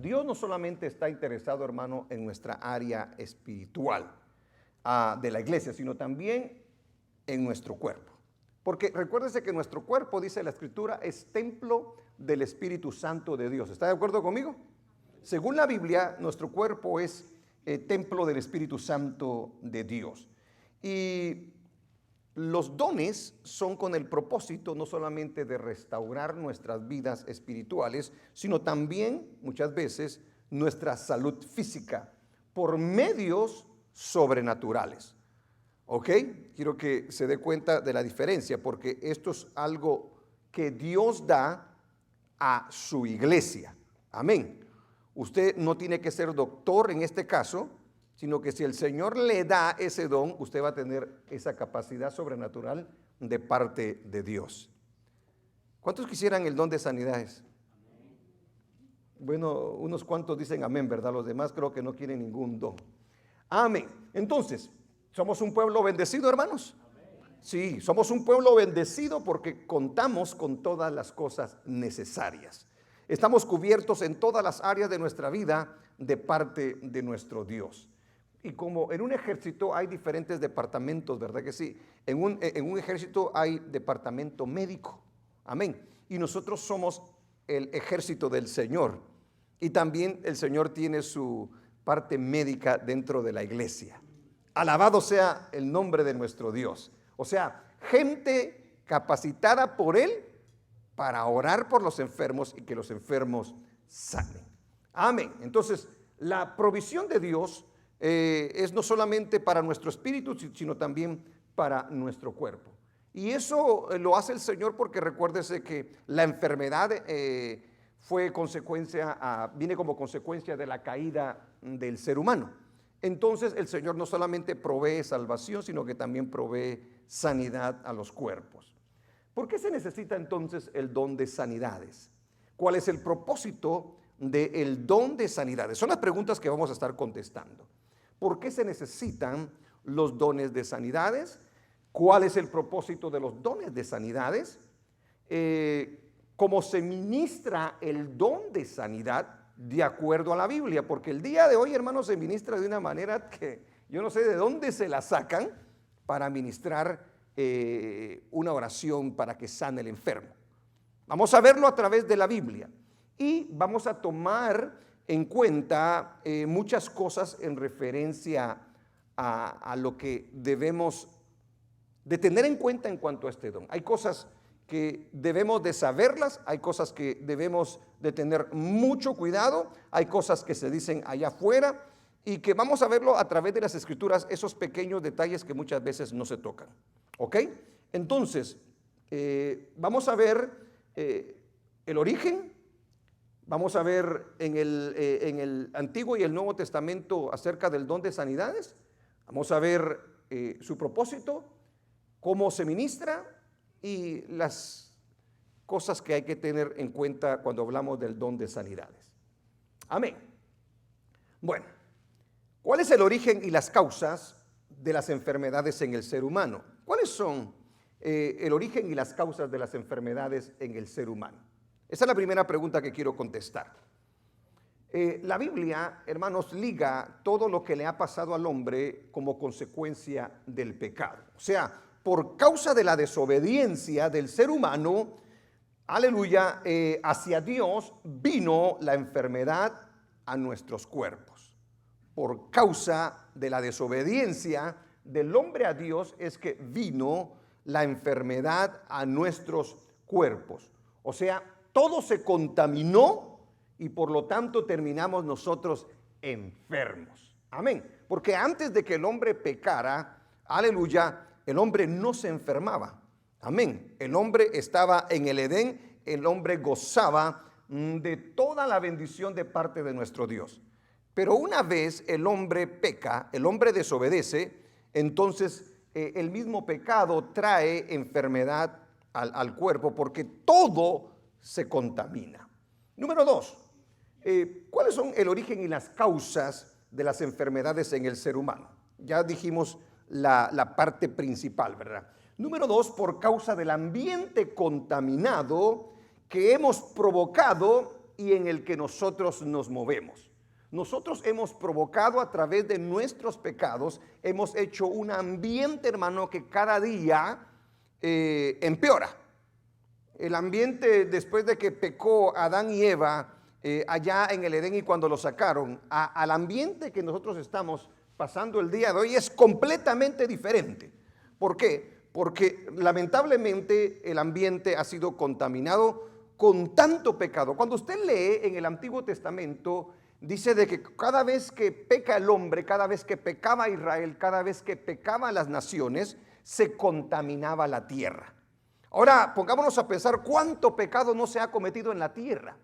Dios no solamente está interesado, hermano, en nuestra área espiritual de la iglesia, sino también en nuestro cuerpo. Porque recuérdese que nuestro cuerpo, dice la Escritura, es templo del Espíritu Santo de Dios. ¿Está de acuerdo conmigo? Según la Biblia, nuestro cuerpo es templo del Espíritu Santo de Dios. Y los dones son con el propósito no solamente de restaurar nuestras vidas espirituales, sino también, muchas veces, nuestra salud física por medios sobrenaturales. ¿Ok? Quiero que se dé cuenta de la diferencia, porque esto es algo que Dios da a su iglesia. Amén. Usted no tiene que ser doctor en este caso, sino que si el Señor le da ese don, usted va a tener esa capacidad sobrenatural de parte de Dios. ¿Cuántos quisieran el don de sanidades? Bueno, unos cuantos dicen amén, ¿verdad? Los demás creo que no quieren ningún don. Amén. Entonces, ¿somos un pueblo bendecido, hermanos? Sí, somos un pueblo bendecido porque contamos con todas las cosas necesarias. Estamos cubiertos en todas las áreas de nuestra vida de parte de nuestro Dios. Y como en un ejército hay diferentes departamentos, ¿verdad que sí? En un ejército hay departamento médico, amén. Y nosotros somos el ejército del Señor. Y también el Señor tiene su parte médica dentro de la iglesia. Alabado sea el nombre de nuestro Dios. O sea, gente capacitada por Él para orar por los enfermos y que los enfermos sanen. Amén. Entonces, la provisión de Dios es no solamente para nuestro espíritu, sino también para nuestro cuerpo. Y eso lo hace el Señor porque recuérdese que la enfermedad viene como consecuencia de la caída del ser humano. Entonces el Señor no solamente provee salvación, sino que también provee sanidad a los cuerpos. ¿Por qué se necesita entonces el don de sanidades? ¿Cuál es el propósito del don de sanidades? Son las preguntas que vamos a estar contestando. ¿Por qué se necesitan los dones de sanidades? ¿Cuál es el propósito de los dones de sanidades? ¿Cómo se ministra el don de sanidad de acuerdo a la Biblia? Porque el día de hoy, hermanos, se ministra de una manera que yo no sé de dónde se la sacan para ministrar una oración para que sane el enfermo. Vamos a verlo a través de la Biblia y vamos a tomar en cuenta muchas cosas en referencia a lo que debemos de tener en cuenta en cuanto a este don. Hay cosas que debemos de saberlas, hay cosas que debemos de tener mucho cuidado, hay cosas que se dicen allá afuera y que vamos a verlo a través de las Escrituras, esos pequeños detalles que muchas veces no se tocan. ¿Ok? Entonces, vamos a ver el origen. Vamos a ver en el Antiguo y el Nuevo Testamento acerca del don de sanidades. Vamos a ver su propósito, cómo se ministra y las cosas que hay que tener en cuenta cuando hablamos del don de sanidades. Amén. Bueno, ¿cuál es el origen y las causas de las enfermedades en el ser humano? ¿Cuáles son el origen y las causas de las enfermedades en el ser humano? Esa es la primera pregunta que quiero contestar. La Biblia, hermanos, liga todo lo que le ha pasado al hombre como consecuencia del pecado. O sea, por causa de la desobediencia del ser humano, aleluya, hacia Dios vino la enfermedad a nuestros cuerpos. Por causa de la desobediencia del hombre a Dios es que vino la enfermedad a nuestros cuerpos. O sea, todo se contaminó y por lo tanto terminamos nosotros enfermos. Amén. Porque antes de que el hombre pecara, aleluya, el hombre no se enfermaba. Amén. El hombre estaba en el Edén, el hombre gozaba de toda la bendición de parte de nuestro Dios. Pero una vez el hombre peca, el hombre desobedece, entonces el mismo pecado trae enfermedad al cuerpo porque todo se contamina. Número 2, ¿cuáles son el origen y las causas de las enfermedades en el ser humano? Ya dijimos la parte principal, ¿verdad? Número 2, por causa del ambiente contaminado que hemos provocado y en el que nosotros nos movemos. Nosotros hemos provocado a través de nuestros pecados, hemos hecho un ambiente, hermano, que cada día empeora. El ambiente después de que pecó Adán y Eva allá en el Edén y cuando lo sacaron, al ambiente que nosotros estamos pasando el día de hoy es completamente diferente. ¿Por qué? Porque lamentablemente el ambiente ha sido contaminado con tanto pecado. Cuando usted lee en el Antiguo Testamento, dice de que cada vez que peca el hombre, cada vez que pecaba Israel, cada vez que pecaban las naciones, se contaminaba la tierra. Ahora pongámonos a pensar cuánto pecado no se ha cometido en la tierra.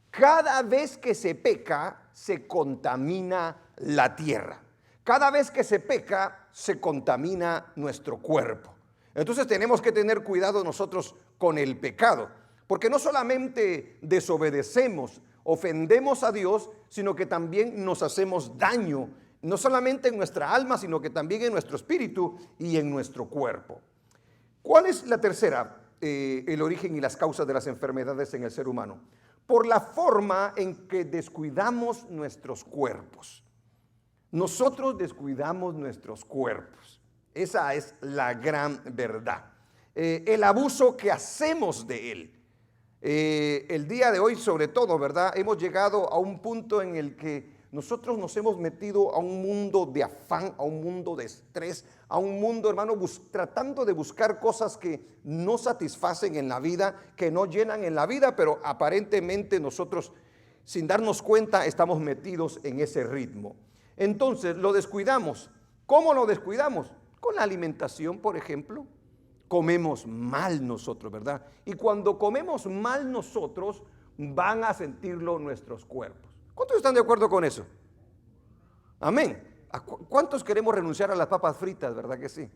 Cada vez que se peca, se contamina la tierra. Cada vez que se peca, se contamina nuestro cuerpo. Entonces tenemos que tener cuidado nosotros con el pecado, porque no solamente desobedecemos, ofendemos a Dios, sino que también nos hacemos daño, no solamente en nuestra alma, sino que también en nuestro espíritu y en nuestro cuerpo. ¿Cuál es la tercera? El origen y las causas de las enfermedades en el ser humano. Por la forma en que descuidamos nuestros cuerpos. Nosotros descuidamos nuestros cuerpos. Esa es la gran verdad. El abuso que hacemos de él. El día de hoy, sobre todo, ¿verdad? Hemos llegado a un punto en el que nosotros nos hemos metido a un mundo de afán, a un mundo de estrés, a un mundo, hermano, tratando de buscar cosas que no satisfacen en la vida, que no llenan en la vida, pero aparentemente nosotros, sin darnos cuenta, estamos metidos en ese ritmo. Entonces, lo descuidamos. ¿Cómo lo descuidamos? Con la alimentación, por ejemplo. Comemos mal nosotros, ¿verdad? Y cuando comemos mal nosotros, van a sentirlo nuestros cuerpos. ¿Cuántos están de acuerdo con eso? Amén. ¿Cuántos queremos renunciar a las papas fritas, verdad que sí?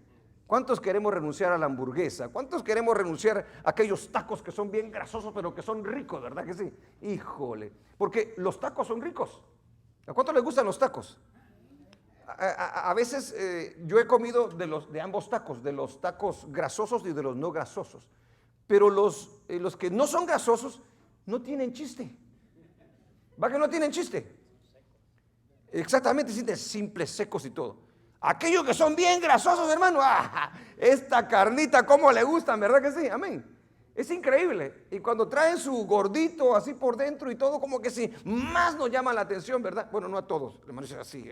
¿Cuántos queremos renunciar a la hamburguesa? ¿Cuántos queremos renunciar a aquellos tacos que son bien grasosos, pero que son ricos, verdad que sí? Híjole, porque los tacos son ricos. ¿A cuántos les gustan los tacos? A veces yo he comido de ambos tacos, de los tacos grasosos y de los no grasosos. Pero los que no son grasosos no tienen chiste. ¿Va que no tienen chiste? Exactamente, sienten simples, secos y todo. Aquellos que son bien grasosos, hermano, esta carnita, ¿cómo le gustan? ¿Verdad que sí? Amén. Es increíble. Y cuando traen su gordito así por dentro y todo, como que sí, más nos llama la atención, ¿verdad? Bueno, no a todos, hermano, es así.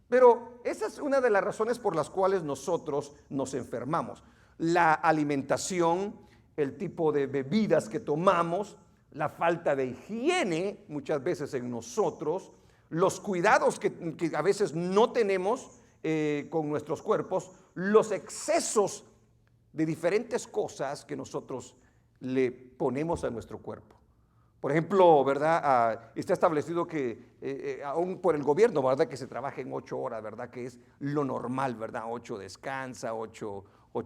Pero esa es una de las razones por las cuales nosotros nos enfermamos. La alimentación, el tipo de bebidas que tomamos, la falta de higiene muchas veces en nosotros, los cuidados que a veces no tenemos con nuestros cuerpos, los excesos de diferentes cosas que nosotros le ponemos a nuestro cuerpo. Por ejemplo, ¿verdad? Está establecido que aún por el gobierno, ¿verdad? Que se trabaja en 8 horas, ¿verdad? Que es lo normal, ¿verdad? 8 descansa, 8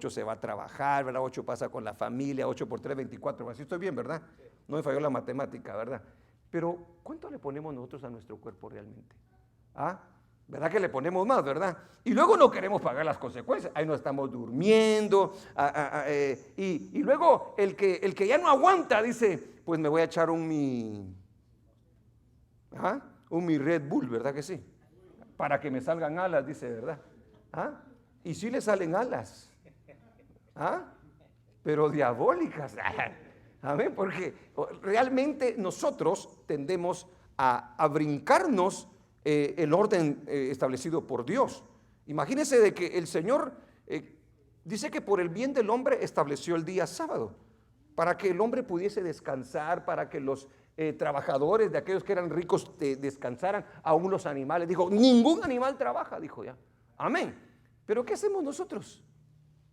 se va a trabajar, ¿verdad? 8 pasa con la familia, 8 por 3, 24. Así estoy bien, ¿verdad? No me falló la matemática, ¿verdad? Pero, ¿cuánto le ponemos nosotros a nuestro cuerpo realmente? ¿Verdad que le ponemos más, verdad? Y luego no queremos pagar las consecuencias. Ahí no estamos durmiendo. Y luego el que ya no aguanta dice, pues me voy a echar un mi Red Bull, ¿verdad que sí? Para que me salgan alas, dice, ¿verdad? Y sí le salen alas. Pero diabólicas. Amén, porque realmente nosotros tendemos a brincarnos el orden establecido por Dios. Imagínense de que el Señor dice que por el bien del hombre estableció el día sábado, para que el hombre pudiese descansar, para que los trabajadores de aquellos que eran ricos descansaran, aún los animales. Dijo, ningún animal trabaja, dijo ya. Amén. Pero ¿qué hacemos nosotros?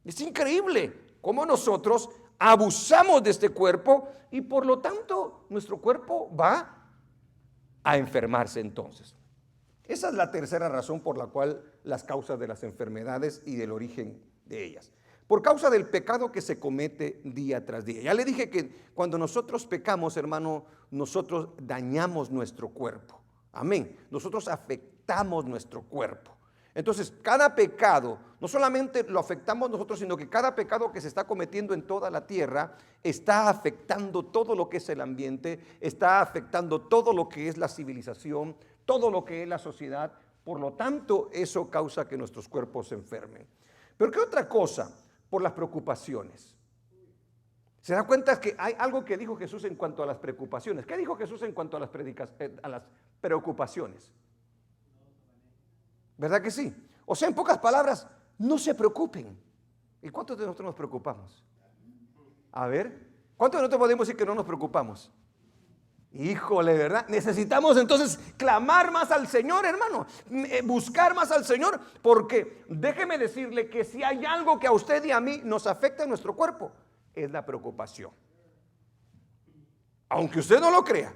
Es increíble cómo nosotros abusamos de este cuerpo y por lo tanto nuestro cuerpo va a enfermarse entonces. Esa es la tercera razón por la cual las causas de las enfermedades y del origen de ellas. Por causa del pecado que se comete día tras día. Ya le dije que cuando nosotros pecamos, hermano, nosotros dañamos nuestro cuerpo. Amén. Nosotros afectamos nuestro cuerpo. Entonces, cada pecado, no solamente lo afectamos nosotros, sino que cada pecado que se está cometiendo en toda la tierra está afectando todo lo que es el ambiente, está afectando todo lo que es la civilización, todo lo que es la sociedad. Por lo tanto, eso causa que nuestros cuerpos se enfermen. Pero ¿qué otra cosa? Por las preocupaciones. ¿Se da cuenta que hay algo que dijo Jesús en cuanto a las preocupaciones? ¿Qué dijo Jesús en cuanto a las preocupaciones? ¿Verdad que sí? O sea, en pocas palabras, no se preocupen. ¿Y cuántos de nosotros nos preocupamos? A ver, ¿cuántos de nosotros podemos decir que no nos preocupamos? Híjole, ¿verdad? Necesitamos entonces clamar más al Señor, hermano, buscar más al Señor, porque déjeme decirle que si hay algo que a usted y a mí nos afecta en nuestro cuerpo, es la preocupación. Aunque usted no lo crea,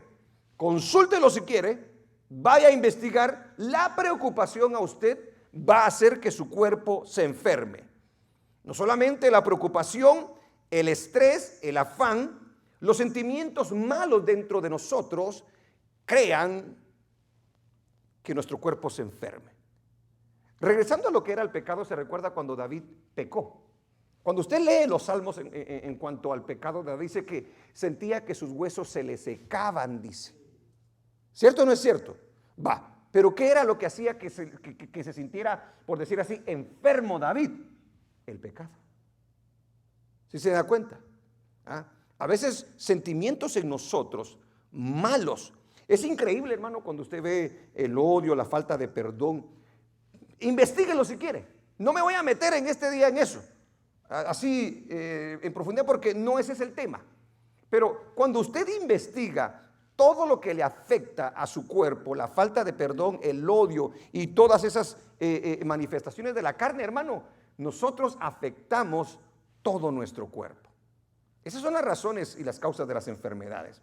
consúltelo si quiere, vaya a investigar. La preocupación a usted va a hacer que su cuerpo se enferme. No solamente la preocupación, el estrés, el afán, los sentimientos malos dentro de nosotros crean que nuestro cuerpo se enferme. Regresando a lo que era el pecado, se recuerda cuando David pecó. Cuando usted lee los salmos en cuanto al pecado, David dice que sentía que sus huesos se le secaban, dice. ¿Cierto o no es cierto? Va, pero ¿qué era lo que hacía que se sintiera, por decir así, enfermo David? El pecado. ¿Sí se da cuenta? ¿Ah? A veces sentimientos en nosotros malos. Es increíble, hermano, cuando usted ve el odio, la falta de perdón. Investíguelo si quiere. No me voy a meter en este día en eso, así en profundidad, porque no ese es el tema. Pero cuando usted investiga todo lo que le afecta a su cuerpo, la falta de perdón, el odio y todas esas manifestaciones de la carne, hermano, nosotros afectamos todo nuestro cuerpo. Esas son las razones y las causas de las enfermedades.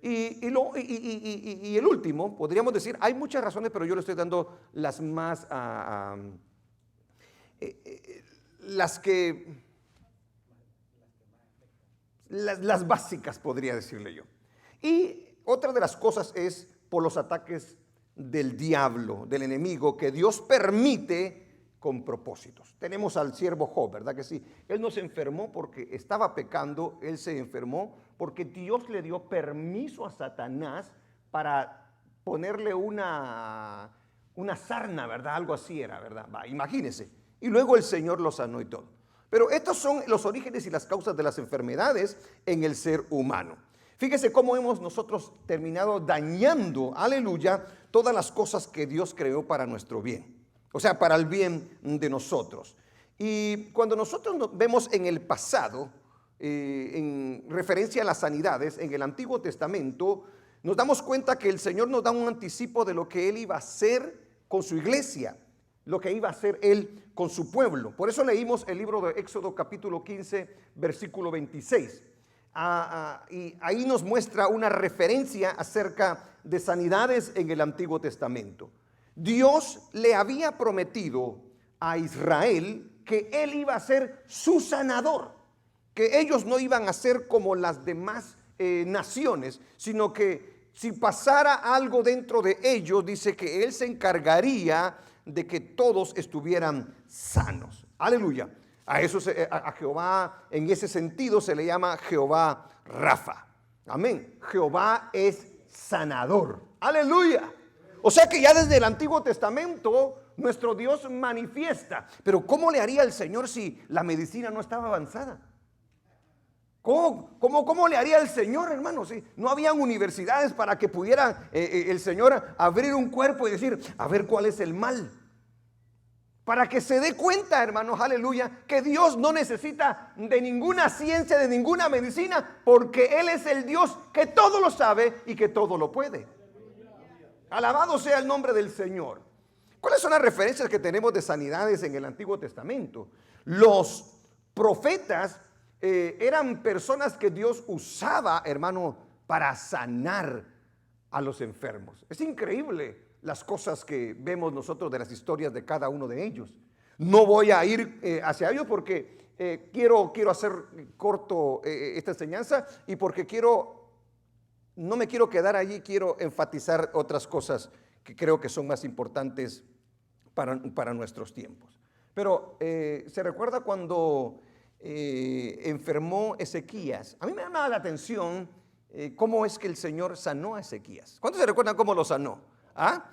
Y el último, podríamos decir, hay muchas razones, pero yo le estoy dando las más, las básicas, podría decirle yo. Y otra de las cosas es por los ataques del diablo, del enemigo, que Dios permite con propósitos. Tenemos al siervo Job, ¿verdad que sí? Él no se enfermó porque estaba pecando, él se enfermó porque Dios le dio permiso a Satanás para ponerle una sarna, ¿verdad? Algo así era, ¿verdad? Va, imagínense. Y luego el Señor lo sanó y todo. Pero estos son los orígenes y las causas de las enfermedades en el ser humano. Fíjese cómo hemos nosotros terminado dañando, aleluya, todas las cosas que Dios creó para nuestro bien. O sea, para el bien de nosotros. Y cuando nosotros nos vemos en el pasado, en referencia a las sanidades, en el Antiguo Testamento, nos damos cuenta que el Señor nos da un anticipo de lo que Él iba a hacer con su iglesia, lo que iba a hacer Él con su pueblo. Por eso leímos el libro de Éxodo capítulo 15, versículo 26. Y ahí nos muestra una referencia acerca de sanidades en el Antiguo Testamento. Dios le había prometido a Israel que Él iba a ser su sanador, que ellos no iban a ser como las demás naciones, sino que si pasara algo dentro de ellos, dice que Él se encargaría de que todos estuvieran sanos. Aleluya. A Jehová en ese sentido se le llama Jehová Rafa. Amén. Jehová es sanador. Aleluya. O sea que ya desde el Antiguo Testamento nuestro Dios manifiesta. Pero ¿cómo le haría el Señor si la medicina no estaba avanzada? ¿Cómo le haría el Señor, hermano? Si no habían universidades para que pudiera el Señor abrir un cuerpo y decir, a ver cuál es el mal. Para que se dé cuenta, hermanos, aleluya, que Dios no necesita de ninguna ciencia, de ninguna medicina, porque Él es el Dios que todo lo sabe y que todo lo puede. Alabado sea el nombre del Señor. ¿Cuáles son las referencias que tenemos de sanidades en el Antiguo Testamento? Los profetas eran personas que Dios usaba, hermano, para sanar a los enfermos. Es increíble las cosas que vemos nosotros de las historias de cada uno de ellos. No voy a ir hacia ellos porque quiero hacer corto esta enseñanza y porque no me quiero quedar allí, quiero enfatizar otras cosas que creo que son más importantes para nuestros tiempos. Pero se recuerda cuando enfermó Ezequías. A mí me llama la atención cómo es que el Señor sanó a Ezequías. ¿Cuántos se recuerdan cómo lo sanó? ¿Ah?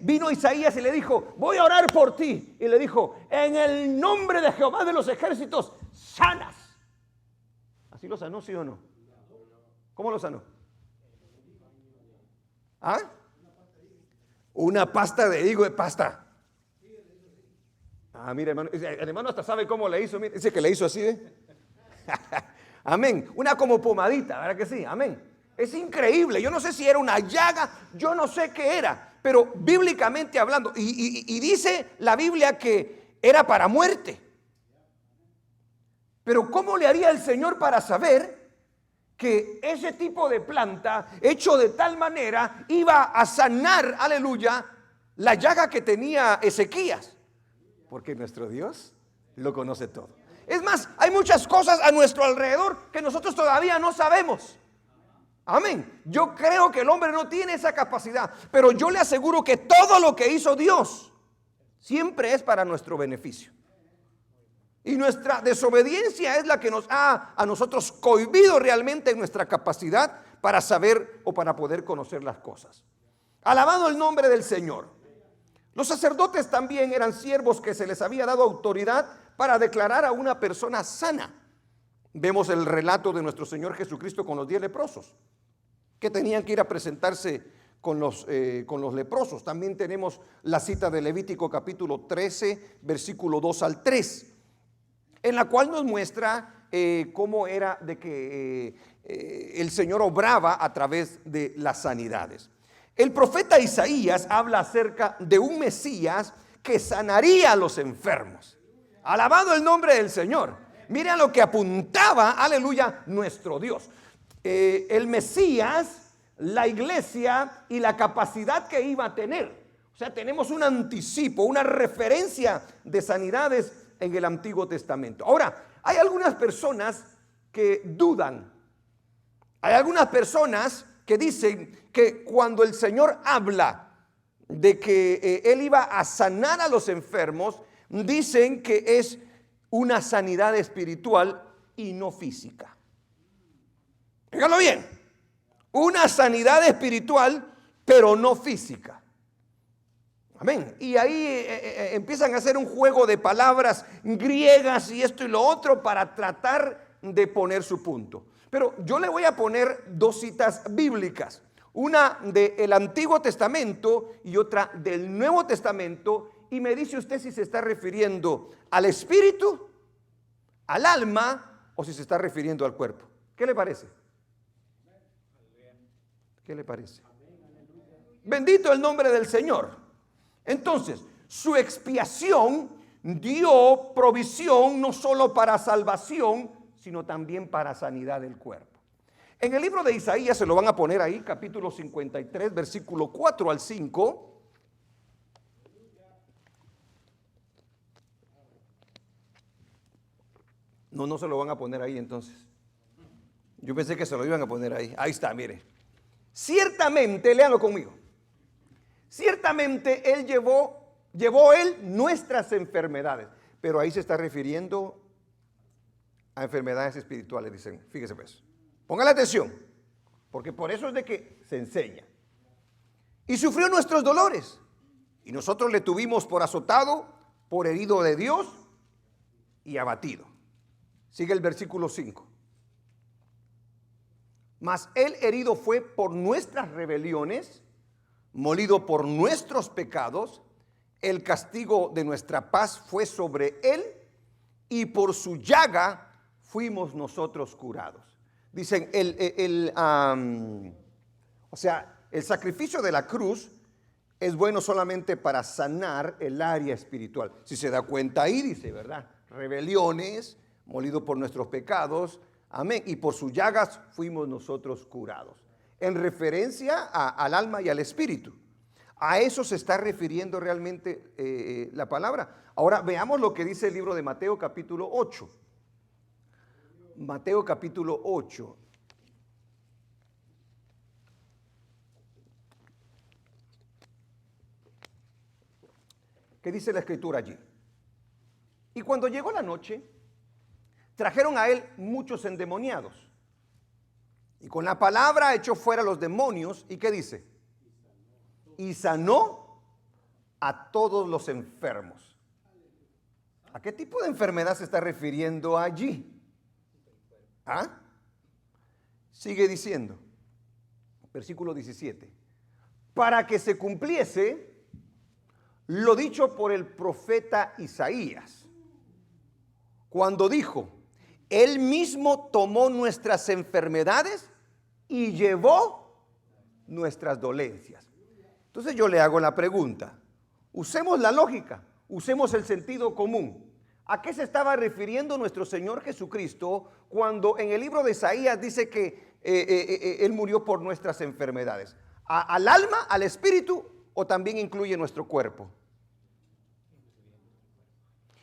Vino Isaías y le dijo, voy a orar por ti. Y le dijo, en el nombre de Jehová de los ejércitos, sanas. ¿Así lo sanó, sí o no? ¿Cómo lo sanó? ¿Ah? Una pasta de higo de pasta. Ah, mire, hermano, el hermano hasta sabe cómo le hizo. Mire, dice que le hizo así, ¿eh? Amén. Una como pomadita, ¿verdad que sí? Amén. Es increíble. Yo no sé si era una llaga, yo no sé qué era, pero bíblicamente hablando, y dice la Biblia que era para muerte. Pero ¿cómo le haría el Señor para saber que ese tipo de planta, hecho de tal manera, iba a sanar, aleluya, la llaga que tenía Ezequías? Porque nuestro Dios lo conoce todo. Es más, hay muchas cosas a nuestro alrededor que nosotros todavía no sabemos. Amén. Yo creo que el hombre no tiene esa capacidad, pero yo le aseguro que todo lo que hizo Dios siempre es para nuestro beneficio. Y nuestra desobediencia es la que nos ha a nosotros cohibido realmente en nuestra capacidad para saber o para poder conocer las cosas. Alabado el nombre del Señor. Los sacerdotes también eran siervos que se les había dado autoridad para declarar a una persona sana. Vemos el relato de nuestro Señor Jesucristo con los 10 leprosos, que tenían que ir a presentarse con los leprosos. También tenemos la cita de Levítico capítulo 13, versículo 2 al 3, en la cual nos muestra cómo era de que el Señor obraba a través de las sanidades. El profeta Isaías habla acerca de un Mesías que sanaría a los enfermos. Alabado el nombre del Señor. Mira lo que apuntaba, aleluya, nuestro Dios. El Mesías, la iglesia y la capacidad que iba a tener. O sea, tenemos un anticipo, una referencia de sanidades en el Antiguo Testamento. Ahora, hay algunas personas que dudan. Hay algunas personas que dicen que cuando el Señor habla de que Él iba a sanar a los enfermos, dicen que es una sanidad espiritual y no física. Fíjalo bien, una sanidad espiritual pero no física. Amén. Y ahí empiezan a hacer un juego de palabras griegas y esto y lo otro para tratar de poner su punto. Pero yo le voy a poner dos citas bíblicas, una del Antiguo Testamento y otra del Nuevo Testamento, y me dice usted si se está refiriendo al espíritu, al alma o si se está refiriendo al cuerpo. ¿Qué le parece? ¿Qué le parece? Bendito el nombre del Señor. Entonces, su expiación dio provisión no solo para salvación, sino también para sanidad del cuerpo. En el libro de Isaías, se lo van a poner ahí, capítulo 53, versículo 4 al 5. No se lo van a poner ahí entonces. Yo pensé que se lo iban a poner ahí. Ahí está, mire. Ciertamente, léalo conmigo. Ciertamente Él llevó Él nuestras enfermedades. Pero ahí se está refiriendo a enfermedades espirituales, dicen. Fíjese pues. Póngale atención, porque por eso es de que se enseña. Y sufrió nuestros dolores, y nosotros le tuvimos por azotado, por herido de Dios y abatido. Sigue el versículo 5. Mas Él herido fue por nuestras rebeliones, molido por nuestros pecados, el castigo de nuestra paz fue sobre Él, y por su llaga fuimos nosotros curados. Dicen, el sacrificio de la cruz es bueno solamente para sanar el área espiritual. Si se da cuenta ahí, dice, ¿verdad? Rebeliones, molido por nuestros pecados, amén, y por sus llagas fuimos nosotros curados. En referencia al alma y al espíritu. A eso se está refiriendo realmente la palabra. Ahora veamos lo que dice el libro de Mateo capítulo 8. Mateo capítulo 8. ¿Qué dice la escritura allí? Y cuando llegó la noche, trajeron a él muchos endemoniados. Y con la palabra echó fuera los demonios. ¿Y qué dice? Y sanó a todos los enfermos. ¿A qué tipo de enfermedad se está refiriendo allí? ¿Ah? Sigue diciendo, versículo 17. Para que se cumpliese lo dicho por el profeta Isaías, cuando dijo: Él mismo tomó nuestras enfermedades y llevó nuestras dolencias. Entonces yo le hago la pregunta, usemos la lógica, usemos el sentido común. ¿A qué se estaba refiriendo nuestro Señor Jesucristo cuando en el libro de Isaías dice que Él murió por nuestras enfermedades? ¿Al alma, al espíritu o también incluye nuestro cuerpo?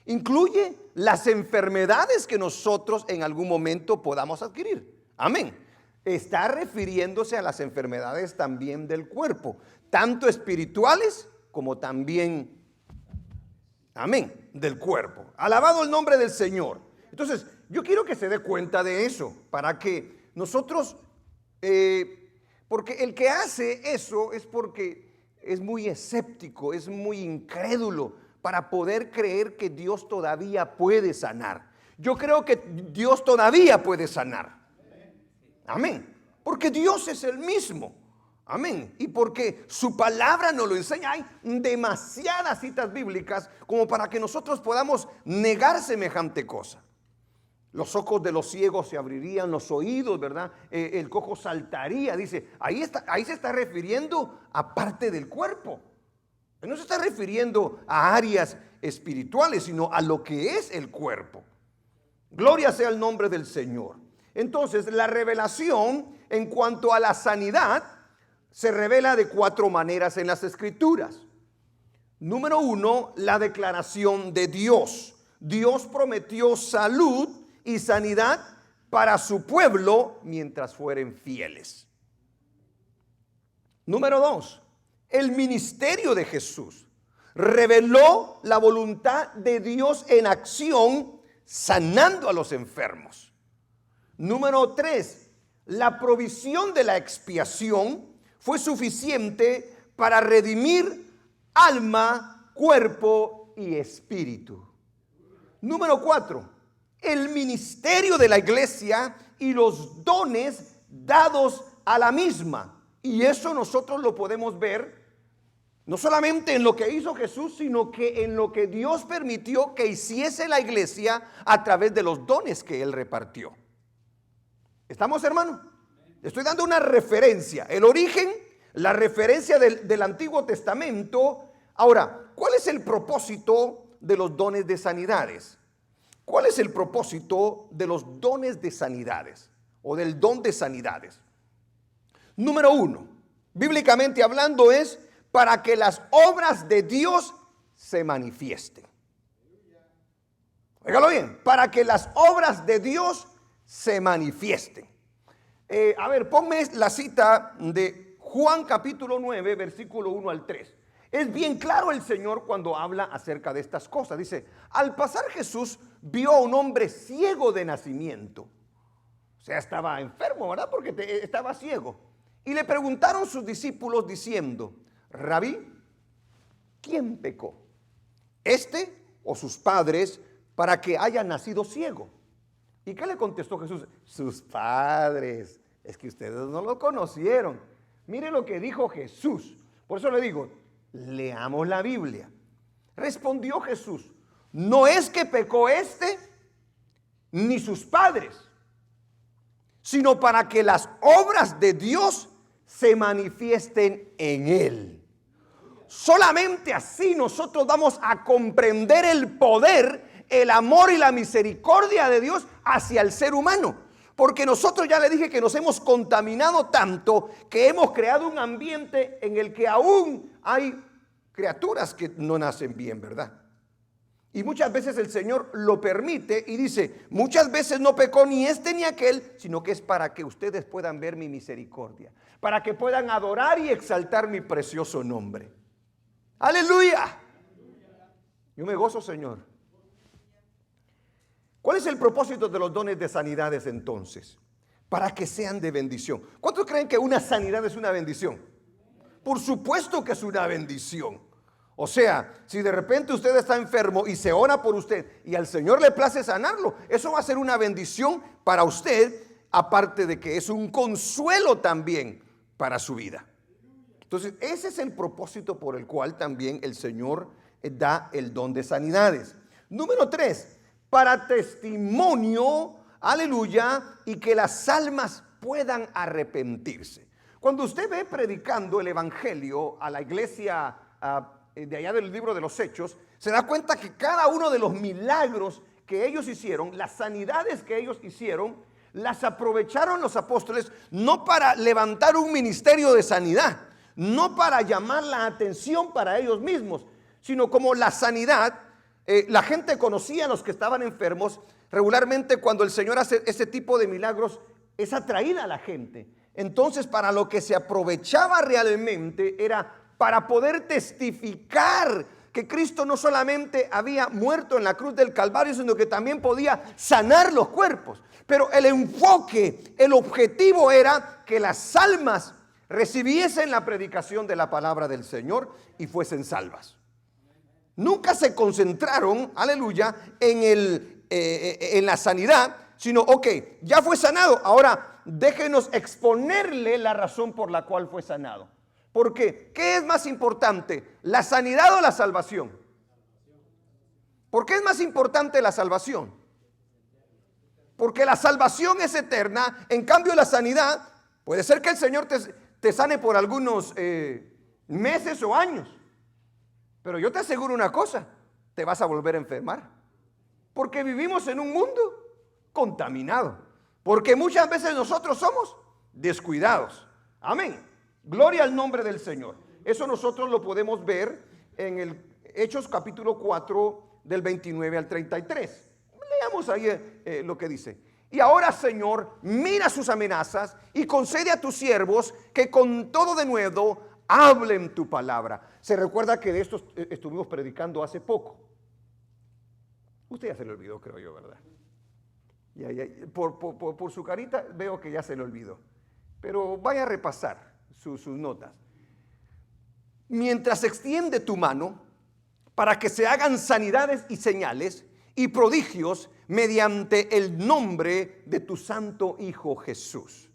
Incluye las enfermedades que nosotros en algún momento podamos adquirir. Amén. Está refiriéndose a las enfermedades también del cuerpo, tanto espirituales como también, amén, del cuerpo. Alabado el nombre del Señor. Entonces, yo quiero que se dé cuenta de eso, para que nosotros, porque el que hace eso es porque es muy escéptico, es muy incrédulo, para poder creer que Dios todavía puede sanar. Yo creo que Dios todavía puede sanar. Amén. Porque Dios es el mismo. Amén. Y porque su palabra nos lo enseña. Hay demasiadas citas bíblicas como para que nosotros podamos negar semejante cosa. Los ojos de los ciegos se abrirían, los oídos, ¿verdad? El cojo saltaría. Dice, ahí se está refiriendo a parte del cuerpo. No se está refiriendo a áreas espirituales, sino a lo que es el cuerpo. Gloria sea el nombre del Señor. Entonces, la revelación en cuanto a la sanidad se revela de 4 maneras en las Escrituras. Número 1, la declaración de Dios. Dios prometió salud y sanidad para su pueblo mientras fueren fieles. Número 2, el ministerio de Jesús reveló la voluntad de Dios en acción, sanando a los enfermos. Número 3, la provisión de la expiación fue suficiente para redimir alma, cuerpo y espíritu. Número 4, el ministerio de la iglesia y los dones dados a la misma. Y eso nosotros lo podemos ver no solamente en lo que hizo Jesús, sino que en lo que Dios permitió que hiciese la iglesia a través de los dones que Él repartió. ¿Estamos, hermano? Estoy dando una referencia, el origen, la referencia del Antiguo Testamento. Ahora, ¿cuál es el propósito de los dones de sanidades? ¿Cuál es el propósito de los dones de sanidades o del don de sanidades? Número 1, bíblicamente hablando, es para que las obras de Dios se manifiesten. Óigalo bien, para que las obras de Dios se manifiesten. A ver, ponme la cita de Juan capítulo 9, versículo 1 al 3. Es bien claro el Señor cuando habla acerca de estas cosas. Dice, al pasar Jesús vio a un hombre ciego de nacimiento. O sea, estaba enfermo, ¿verdad? Porque estaba ciego. Y le preguntaron sus discípulos diciendo, Rabí, ¿quién pecó? ¿Este o sus padres para que haya nacido ciego? ¿Y qué le contestó Jesús? Sus padres. Es que ustedes no lo conocieron. Mire lo que dijo Jesús. Por eso le digo, leamos la Biblia. Respondió Jesús, no es que pecó este ni sus padres, sino para que las obras de Dios se manifiesten en él. Solamente así nosotros vamos a comprender el poder, el amor y la misericordia de Dios hacia el ser humano. Porque nosotros, ya le dije, que nos hemos contaminado tanto que hemos creado un ambiente en el que aún hay criaturas que no nacen bien, ¿verdad? Y muchas veces el Señor lo permite y dice, muchas veces no pecó ni este ni aquel, sino que es para que ustedes puedan ver mi misericordia, para que puedan adorar y exaltar mi precioso nombre. Aleluya. Yo me gozo, Señor. ¿Cuál es el propósito de los dones de sanidades entonces? Para que sean de bendición. ¿Cuántos creen que una sanidad es una bendición? Por supuesto que es una bendición. O sea, si de repente usted está enfermo y se ora por usted y al Señor le place sanarlo, eso va a ser una bendición para usted, aparte de que es un consuelo también para su vida. Entonces, ese es el propósito por el cual también el Señor da el don de sanidades. Número 3, para testimonio, aleluya, y que las almas puedan arrepentirse. Cuando usted ve predicando el evangelio a la iglesia de allá del libro de los Hechos, se da cuenta que cada uno de los milagros que ellos hicieron, las sanidades que ellos hicieron, las aprovecharon los apóstoles no para levantar un ministerio de sanidad, no para llamar la atención para ellos mismos, sino como la sanidad, la gente conocía a los que estaban enfermos. Regularmente cuando el Señor hace ese tipo de milagros es atraída a la gente. Entonces, para lo que se aprovechaba realmente era para poder testificar que Cristo no solamente había muerto en la cruz del Calvario, sino que también podía sanar los cuerpos. Pero el enfoque, el objetivo era que las almas recibiesen la predicación de la palabra del Señor y fuesen salvas. Nunca se concentraron, aleluya, en la sanidad, sino, ok, ya fue sanado, ahora déjenos exponerle la razón por la cual fue sanado. Porque, ¿qué es más importante, la sanidad o la salvación? ¿Por qué es más importante la salvación? Porque la salvación es eterna, en cambio la sanidad, puede ser que el Señor te sane por algunos meses o años, pero yo te aseguro una cosa, te vas a volver a enfermar, porque vivimos en un mundo contaminado, porque muchas veces nosotros somos descuidados. Amén. Gloria al nombre del Señor. Eso nosotros lo podemos ver en el Hechos capítulo 4 del 29 al 33. Leamos ahí lo que dice. Y ahora, Señor, mira sus amenazas y concede a tus siervos que con todo denuedo hablen tu palabra. Se recuerda que de esto estuvimos predicando hace poco. Usted ya se le olvidó, creo yo, ¿verdad? Por su carita veo que ya se le olvidó. Pero vaya a repasar sus notas. Mientras extiende tu mano para que se hagan sanidades y señales y prodigios mediante el nombre de tu santo Hijo Jesús.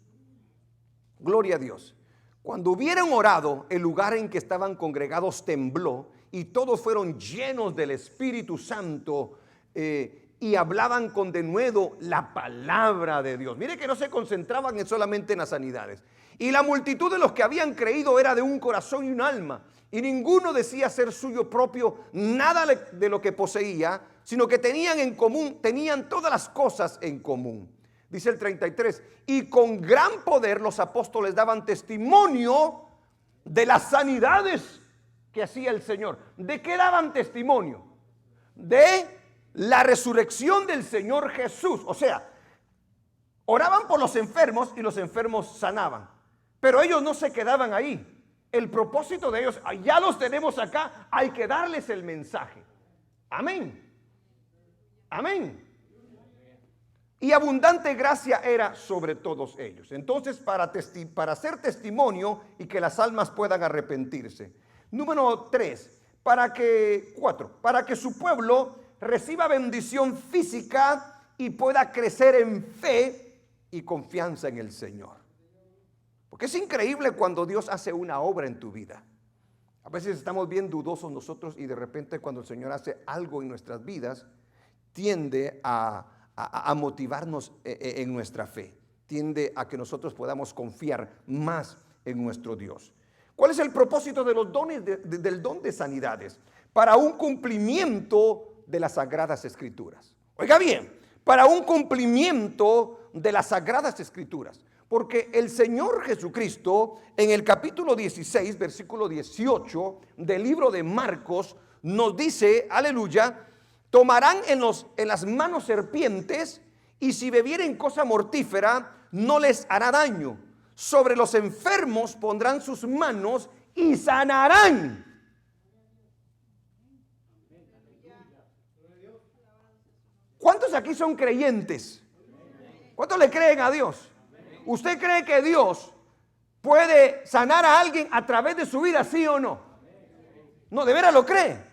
Gloria a Dios. Cuando hubieron orado, el lugar en que estaban congregados tembló y todos fueron llenos del Espíritu Santo y hablaban con denuedo la palabra de Dios. Mire que no se concentraban solamente en las sanidades. Y la multitud de los que habían creído era de un corazón y un alma. Y ninguno decía ser suyo propio nada de lo que poseía, sino que tenían en común, tenían todas las cosas en común. Dice el 33, y con gran poder los apóstoles daban testimonio de las sanidades que hacía el Señor. ¿De qué daban testimonio? De la resurrección del Señor Jesús. O sea, oraban por los enfermos y los enfermos sanaban. Pero ellos no se quedaban ahí. El propósito de ellos, ya los tenemos acá, hay que darles el mensaje. Amén. Amén. Y abundante gracia era sobre todos ellos. Entonces, para hacer testimonio y que las almas puedan arrepentirse. Número 3, para que su pueblo reciba bendición física y pueda crecer en fe y confianza en el Señor. Porque es increíble cuando Dios hace una obra en tu vida. A veces estamos bien dudosos nosotros y de repente cuando el Señor hace algo en nuestras vidas, tiende a motivarnos en nuestra fe. Tiende a que nosotros podamos confiar más en nuestro Dios. ¿Cuál es el propósito de los dones del don de sanidades? Para un cumplimiento de las Sagradas Escrituras. Oiga bien, para un cumplimiento de las Sagradas Escrituras. Porque el Señor Jesucristo en el capítulo 16, versículo 18 del libro de Marcos nos dice, aleluya, tomarán en las manos serpientes y si bebieren cosa mortífera no les hará daño. Sobre los enfermos pondrán sus manos y sanarán. ¿Cuántos aquí son creyentes? ¿Cuántos le creen a Dios? ¿Usted cree que Dios puede sanar a alguien a través de su vida, sí o no? No, ¿de veras lo cree?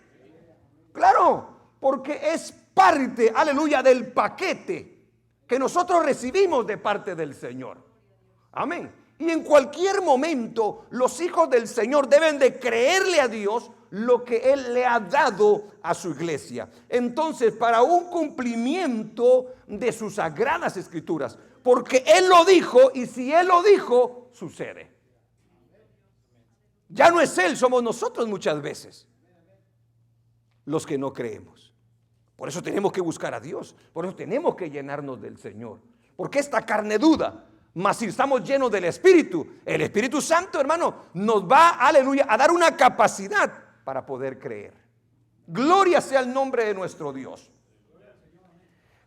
Claro, porque es parte, aleluya, del paquete que nosotros recibimos de parte del Señor. Amén. Y en cualquier momento los hijos del Señor deben de creerle a Dios lo que Él le ha dado a su iglesia. Entonces, para un cumplimiento de sus sagradas escrituras, porque Él lo dijo, y si Él lo dijo, sucede. Ya no es Él, somos nosotros muchas veces los que no creemos. Por eso tenemos que buscar a Dios, por eso tenemos que llenarnos del Señor, porque esta carne duda. Mas si estamos llenos del Espíritu, el Espíritu Santo, hermano, nos va, aleluya, a dar una capacidad para poder creer. Gloria sea el nombre de nuestro Dios.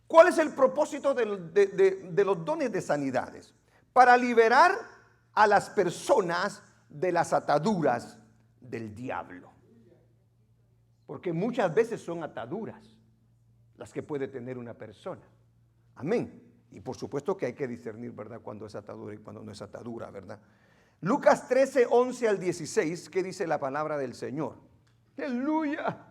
¿Cuál es el propósito de los dones de sanidades? Para liberar a las personas de las ataduras del diablo. Porque muchas veces son ataduras las que puede tener una persona. Amén. Y por supuesto que hay que discernir, ¿verdad?, cuando es atadura y cuando no es atadura, ¿verdad? Lucas 13, 11 al 16, ¿qué dice la palabra del Señor? ¡Aleluya!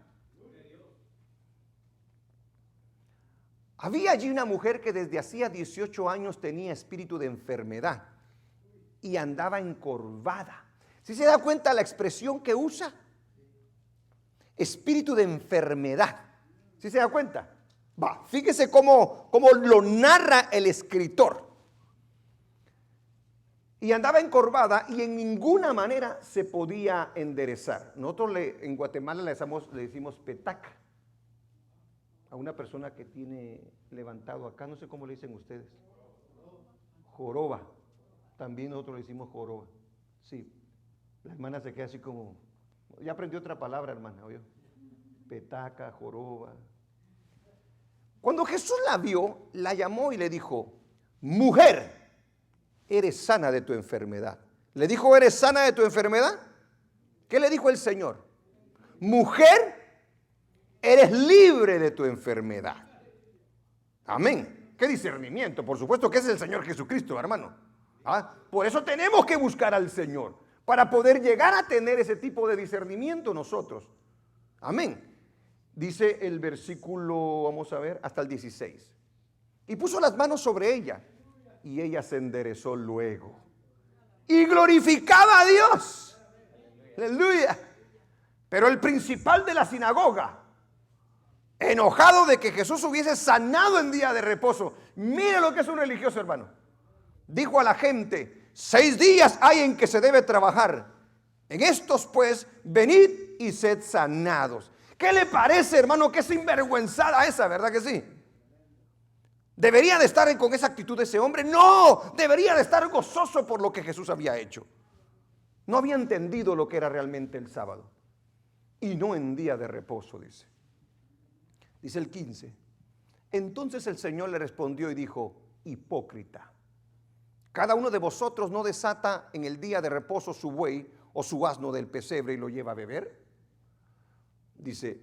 Había allí una mujer que desde hacía 18 años tenía espíritu de enfermedad y andaba encorvada. ¿Sí se da cuenta la expresión que usa? Espíritu de enfermedad. ¿Sí se da cuenta? Va, fíjese cómo lo narra el escritor. Y andaba encorvada y en ninguna manera se podía enderezar. Nosotros en Guatemala le decimos petaca a una persona que tiene levantado acá, no sé cómo le dicen ustedes. Joroba. También nosotros le decimos joroba. Sí. La hermana se queda así como, ya aprendió otra palabra, hermana, ¿oyó? Petaca, joroba. Cuando Jesús la vio, la llamó y le dijo: mujer, eres sana de tu enfermedad. ¿Le dijo eres sana de tu enfermedad? ¿Qué le dijo el Señor? Mujer, eres libre de tu enfermedad. Amén. ¿Qué discernimiento? Por supuesto que es el Señor Jesucristo, hermano. Por eso tenemos que buscar al Señor, para poder llegar a tener ese tipo de discernimiento nosotros. Amén. Dice el versículo, vamos a ver, hasta el 16. Y puso las manos sobre ella, y ella se enderezó luego y glorificaba a Dios. Aleluya. Pero el principal de la sinagoga, enojado de que Jesús hubiese sanado en día de reposo, mire lo que es un religioso, hermano, dijo a la gente: 6 días hay en que se debe trabajar, en estos pues venid y sed sanados. ¿Qué le parece, hermano? Qué sinvergüenzada esa, ¿verdad que sí? ¿Debería de estar con esa actitud ese hombre? No, debería de estar gozoso por lo que Jesús había hecho. No había entendido lo que era realmente el sábado, y no en día de reposo, dice. Dice el 15. Entonces el Señor le respondió y dijo: hipócrita, cada uno de vosotros no desata en el día de reposo su buey o su asno del pesebre y lo lleva a beber. Dice: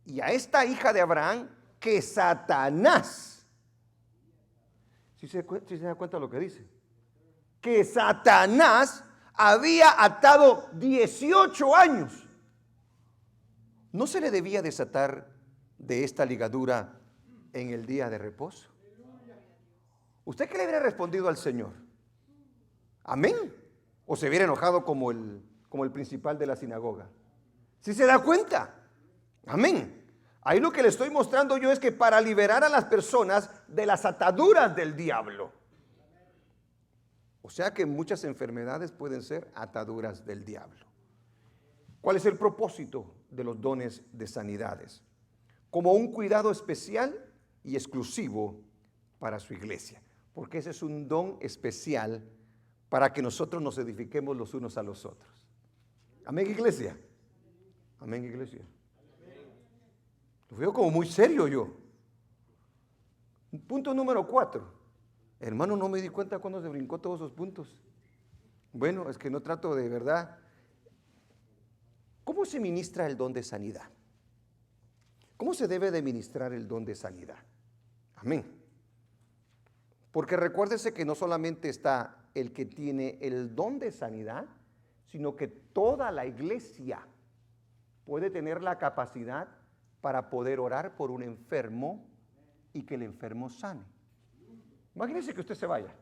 y a esta hija de Abraham que Satanás, si se da cuenta lo que dice, que Satanás había atado 18 años, ¿no se le debía desatar de esta ligadura en el día de reposo? ¿Usted qué le hubiera respondido al Señor? ¿Amén? ¿O se hubiera enojado como el principal de la sinagoga? ¿Sí se da cuenta? Amén. Ahí lo que le estoy mostrando yo es que para liberar a las personas de las ataduras del diablo. O sea que muchas enfermedades pueden ser ataduras del diablo. ¿Cuál es el propósito de los dones de sanidades? Como un cuidado especial y exclusivo para su iglesia. Porque ese es un don especial para que nosotros nos edifiquemos los unos a los otros. Amén, iglesia. Amén, iglesia. Lo veo como muy serio yo. Punto número 4. Hermano, no me di cuenta cuando se brincó todos esos puntos. Bueno, es que no trato de verdad. ¿Cómo se ministra el don de sanidad? ¿Cómo se debe de ministrar el don de sanidad? Amén. Porque recuérdese que no solamente está el que tiene el don de sanidad, sino que toda la iglesia puede tener la capacidad para poder orar por un enfermo y que el enfermo sane. Imagínese que usted se vaya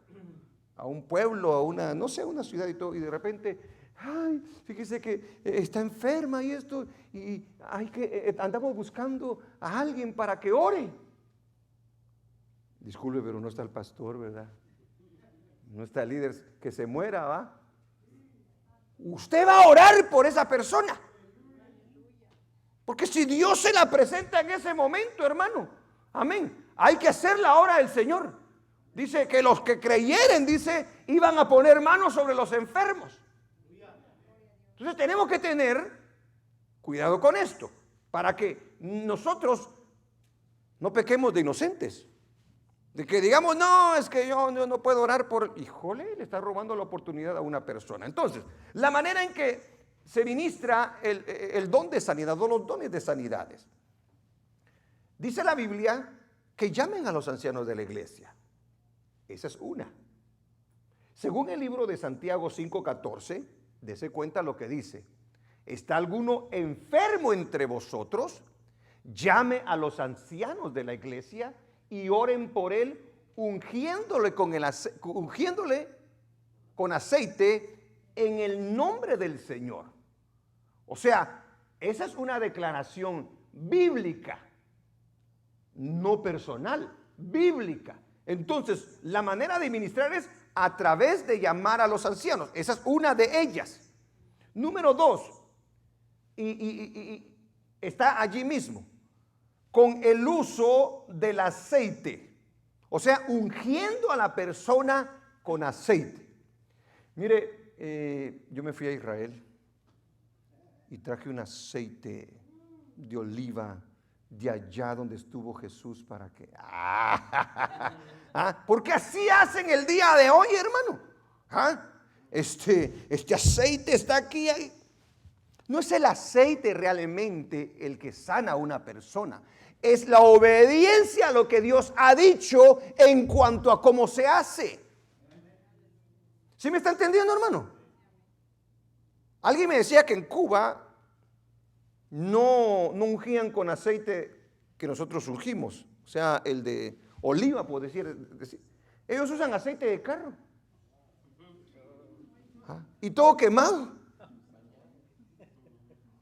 a un pueblo, a una, no sé, una ciudad y todo, y de repente, ay, fíjese que está enferma y esto, y hay que, andamos buscando a alguien para que ore. Disculpe, pero no está el pastor, ¿verdad? No está el líder, que se muera, ¿va? Usted va a orar por esa persona. Porque si Dios se la presenta en ese momento, hermano, amén, hay que hacer la obra del Señor. Dice que los que creyeren, dice, iban a poner manos sobre los enfermos. Entonces tenemos que tener cuidado con esto, para que nosotros no pequemos de inocentes. De que digamos, no, es que yo no puedo orar por... Híjole, le está robando la oportunidad a una persona. Entonces, la manera en que se ministra el don de sanidad o los dones de sanidades. Dice la Biblia que llamen a los ancianos de la iglesia. Esa es una. Según el libro de Santiago 5:14, dése cuenta lo que dice. ¿Está alguno enfermo entre vosotros? Llame a los ancianos de la iglesia y oren por él, ungiéndole con aceite en el nombre del Señor. O sea, esa es una declaración bíblica, no personal, bíblica. Entonces, la manera de ministrar es a través de llamar a los ancianos. Esa es una de ellas. Número 2, y está allí mismo, con el uso del aceite. O sea, ungiendo a la persona con aceite. Mire, yo me fui a Israel y traje un aceite de oliva de allá donde estuvo Jesús para que... porque así hacen el día de hoy, hermano. Este aceite está aquí. Ahí. No es el aceite realmente el que sana a una persona. Es la obediencia a lo que Dios ha dicho en cuanto a cómo se hace. ¿Sí me está entendiendo, hermano? Alguien me decía que en Cuba no ungían con aceite que nosotros ungimos. O sea, el de oliva, puedo decir. Ellos usan aceite de carro. Y todo quemado.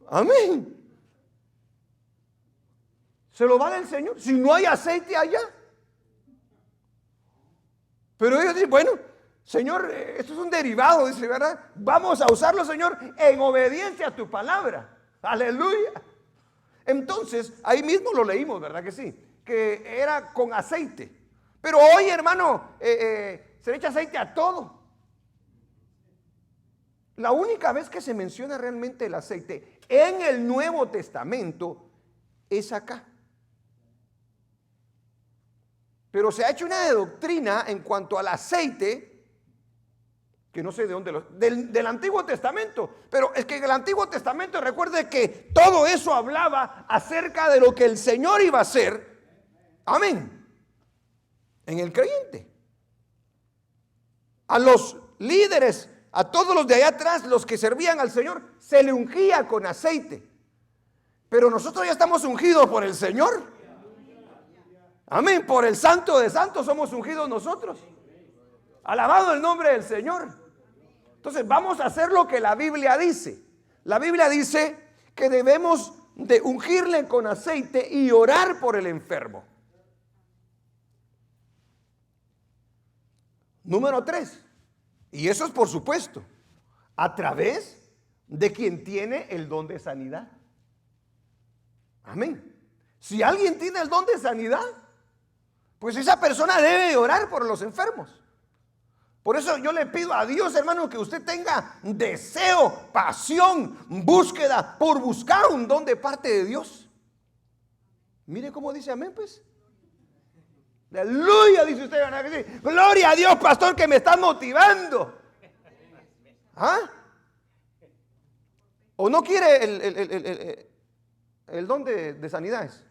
Amén. Se lo vale el Señor. Si no hay aceite allá. Pero ellos dicen, bueno, Señor, esto es un derivado, dice, ¿verdad? Vamos a usarlo, Señor, en obediencia a tu palabra. Aleluya. Entonces, ahí mismo lo leímos, ¿verdad que sí? Que era con aceite. Pero hoy, hermano, se le echa aceite a todo. La única vez que se menciona realmente el aceite en el Nuevo Testamento es acá. Pero se ha hecho una doctrina en cuanto al aceite, que no sé de dónde, del Antiguo Testamento. Pero es que en el Antiguo Testamento, recuerde que todo eso hablaba acerca de lo que el Señor iba a hacer. Amén. En el creyente. A los líderes, a todos los de allá atrás, los que servían al Señor, se le ungía con aceite. Pero nosotros ya estamos ungidos por el Señor. Amén, por el Santo de Santos somos ungidos nosotros. Alabado el nombre del Señor. Entonces vamos a hacer lo que la Biblia dice. La Biblia dice que debemos de ungirle con aceite y orar por el enfermo. Número 3. Y eso es por supuesto a través de quien tiene el don de sanidad. Amén. Si alguien tiene el don de sanidad, pues esa persona debe orar por los enfermos. Por eso yo le pido a Dios, hermano, que usted tenga deseo, pasión, búsqueda por buscar un don de parte de Dios. Mire cómo dice amén, pues. Aleluya, dice usted, ¿verdad que sí? Gloria a Dios, pastor, que me está motivando. ¿O no quiere el don de sanidades?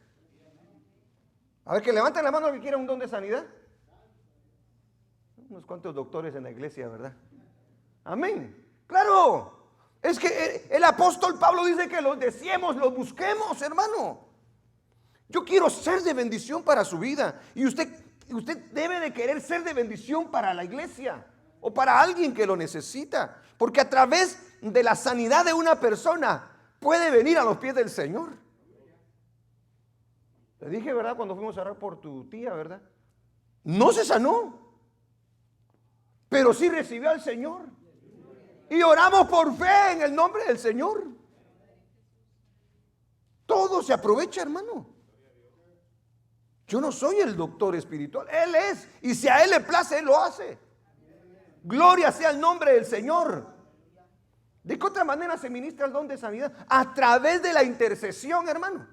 A ver, que levanten la mano los que quieran un don de sanidad. Unos cuantos doctores en la iglesia, ¿verdad? Amén. Claro. Es que el apóstol Pablo dice que los deseemos, los busquemos, hermano. Yo quiero ser de bendición para su vida. Y usted debe de querer ser de bendición para la iglesia o para alguien que lo necesita. Porque a través de la sanidad de una persona puede venir a los pies del Señor. Te dije, ¿verdad? Cuando fuimos a orar por tu tía, ¿verdad? No se sanó, pero sí recibió al Señor. Y oramos por fe en el nombre del Señor. Todo se aprovecha, hermano. Yo no soy el doctor espiritual, Él es. Y si a Él le place, Él lo hace. Gloria sea el nombre del Señor. ¿De qué otra manera se ministra el don de sanidad? A través de la intercesión, hermano.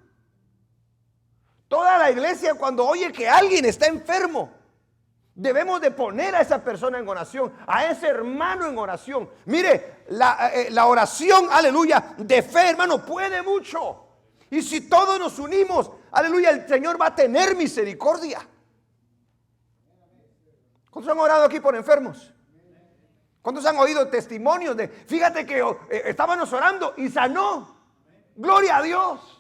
Toda la iglesia, cuando oye que alguien está enfermo, debemos de poner a esa persona en oración, a ese hermano en oración. Mire, la oración, aleluya, de fe, hermano, puede mucho. Y si todos nos unimos, aleluya, el Señor va a tener misericordia. ¿Cuántos han orado aquí por enfermos? ¿Cuántos han oído testimonios de, fíjate que estábamos orando y sanó? Gloria a Dios.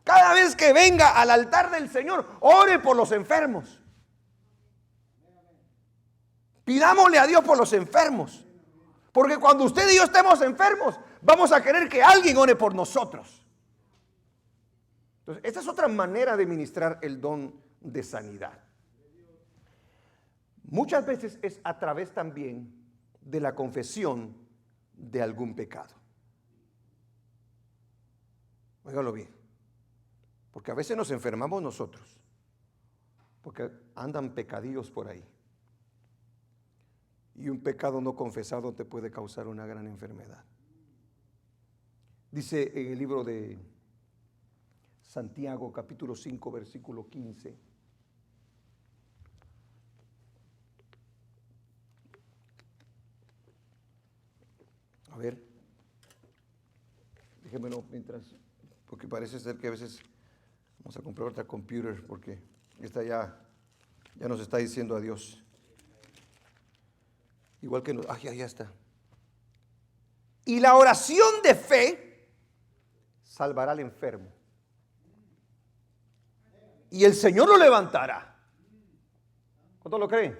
Cada vez que venga al altar del Señor, ore por los enfermos. Pidámosle a Dios por los enfermos. Porque cuando usted y yo estemos enfermos, vamos a querer que alguien ore por nosotros. Entonces, esta es otra manera de ministrar el don de sanidad. Muchas veces es a través también de la confesión de algún pecado. Óigalo bien. Porque a veces nos enfermamos nosotros. Porque andan pecadillos por ahí. Y un pecado no confesado te puede causar una gran enfermedad. Dice en el libro de Santiago, capítulo 5, versículo 15. A ver, déjenmelo mientras, porque parece ser que a veces vamos a comprar otra computer, porque esta ya nos está diciendo adiós. Igual que nos, ya está. Y la oración de fe salvará al enfermo. Y el Señor lo levantará. ¿Cuánto lo creen?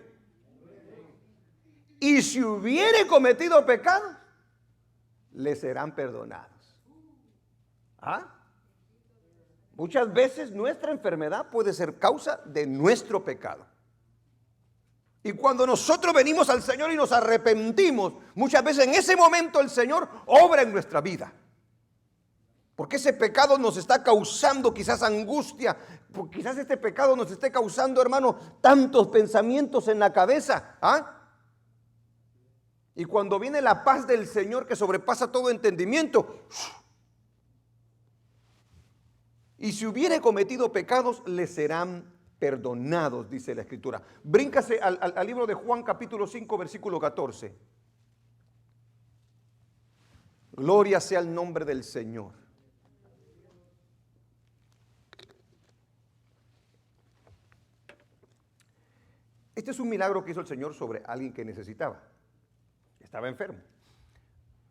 Y si hubiere cometido pecado, le serán perdonados. Muchas veces nuestra enfermedad puede ser causa de nuestro pecado. Y cuando nosotros venimos al Señor y nos arrepentimos, muchas veces en ese momento el Señor obra en nuestra vida. Porque ese pecado nos está causando quizás angustia. Porque quizás este pecado nos esté causando, hermano, tantos pensamientos en la cabeza. Y cuando viene la paz del Señor que sobrepasa todo entendimiento, y si hubiere cometido pecados, le serán perdonados, dice la Escritura. Bríncase al libro de Juan, capítulo 5, versículo 14. Gloria sea el nombre del Señor. Este es un milagro que hizo el Señor sobre alguien que necesitaba. Estaba enfermo.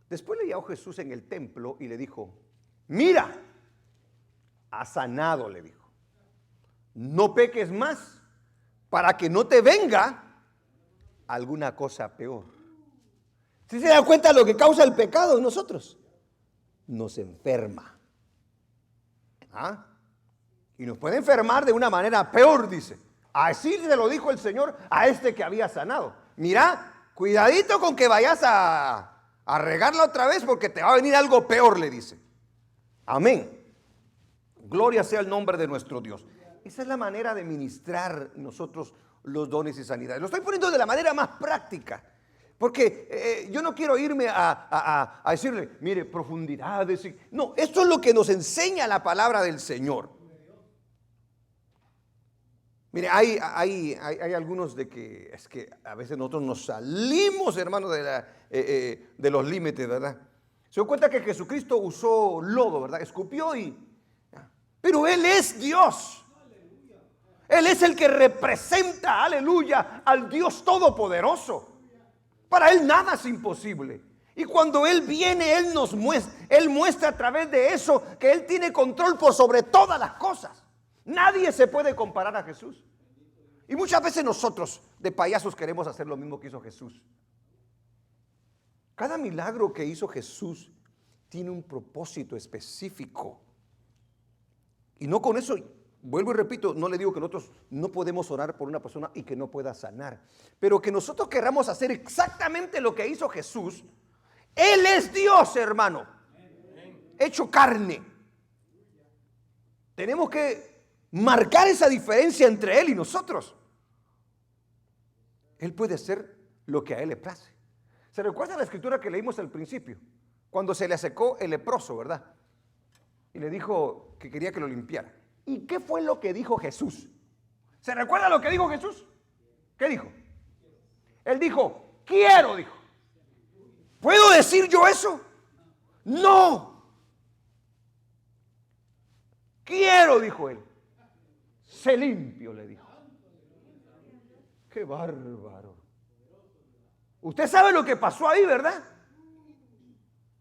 Después le llamó Jesús en el templo y le dijo: mira, ha sanado, le dijo. No peques más para que no te venga alguna cosa peor. ¿Sí se da cuenta de lo que causa el pecado en nosotros? Nos enferma. Y nos puede enfermar de una manera peor, dice. Así se lo dijo el Señor a este que había sanado. Mira, cuidadito con que vayas a regarla otra vez, porque te va a venir algo peor, le dice. Amén. Gloria sea el nombre de nuestro Dios. Esa es la manera de ministrar nosotros los dones y sanidades. Lo estoy poniendo de la manera más práctica, porque yo no quiero irme a decirle, mire, profundidades. No, esto es lo que nos enseña la palabra del Señor. Mire, hay algunos de que es que a veces nosotros nos salimos, hermanos, de los límites, ¿verdad? Se dio cuenta que Jesucristo usó lodo, ¿verdad? Escupió pero Él es Dios. Él es el que representa, aleluya, al Dios Todopoderoso. Para Él nada es imposible. Y cuando Él viene, Él muestra a través de eso que Él tiene control por sobre todas las cosas. Nadie se puede comparar a Jesús. Y muchas veces nosotros de payasos queremos hacer lo mismo que hizo Jesús. Cada milagro que hizo Jesús tiene un propósito específico. Y no con eso, vuelvo y repito, no le digo que nosotros no podemos orar por una persona y que no pueda sanar. Pero que nosotros queramos hacer exactamente lo que hizo Jesús. Él es Dios, hermano, hecho carne. Tenemos que marcar esa diferencia entre Él y nosotros. Él puede hacer lo que a Él le place. ¿Se recuerda la escritura que leímos al principio? Cuando se le acercó el leproso, ¿verdad? Y le dijo que quería que lo limpiara. ¿Y qué fue lo que dijo Jesús? ¿Se recuerda lo que dijo Jesús? ¿Qué dijo? Él dijo, quiero, dijo. ¿Puedo decir yo eso? No. Quiero, dijo él. Sé limpio, le dijo. Qué bárbaro. Usted sabe lo que pasó ahí, ¿verdad?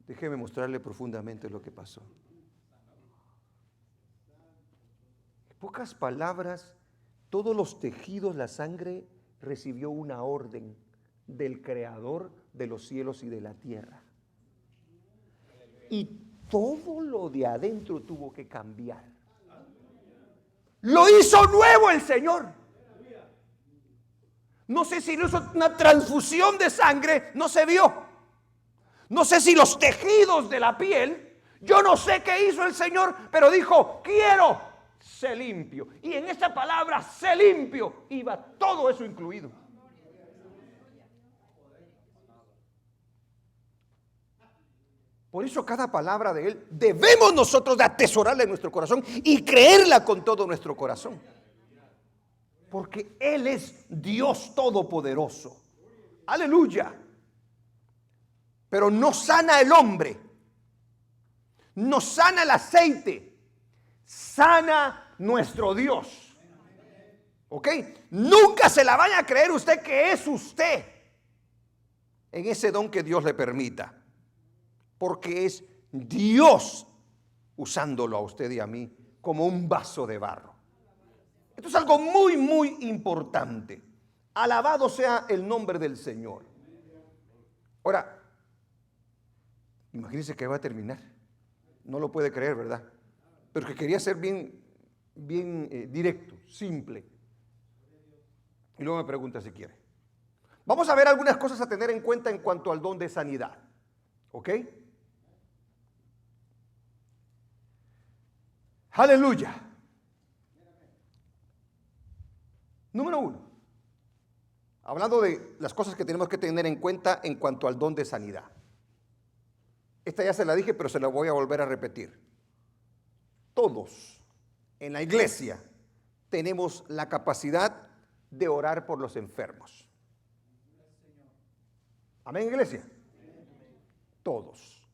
Déjeme mostrarle profundamente lo que pasó. En pocas palabras, todos los tejidos, la sangre recibió una orden del Creador de los cielos y de la tierra. Y todo lo de adentro tuvo que cambiar. Lo hizo nuevo el Señor. No sé si hizo una transfusión de sangre, no se vio. No sé si los tejidos de la piel, yo no sé qué hizo el Señor, pero dijo, quiero, sé limpio. Y en esa palabra, sé limpio, iba todo eso incluido. Por eso cada palabra de Él debemos nosotros de atesorarla en nuestro corazón y creerla con todo nuestro corazón. Porque Él es Dios Todopoderoso. Aleluya. Pero no sana el hombre, no sana el aceite, sana nuestro Dios. ¿Ok? Nunca se la vaya a creer usted que es usted en ese don que Dios le permita. Porque es Dios usándolo a usted y a mí como un vaso de barro. Esto es algo muy, muy importante. Alabado sea el nombre del Señor. Ahora, imagínense que va a terminar. No lo puede creer, ¿verdad? Pero que quería ser bien directo, simple. Y luego me pregunta si quiere. Vamos a ver algunas cosas a tener en cuenta en cuanto al don de sanidad. ¿Ok? Aleluya. Número 1. Hablando de las cosas que tenemos que tener en cuenta en cuanto al don de sanidad. Esta ya se la dije, pero se la voy a volver a repetir. Todos en la iglesia tenemos la capacidad de orar por los enfermos. Amén, iglesia. Todos.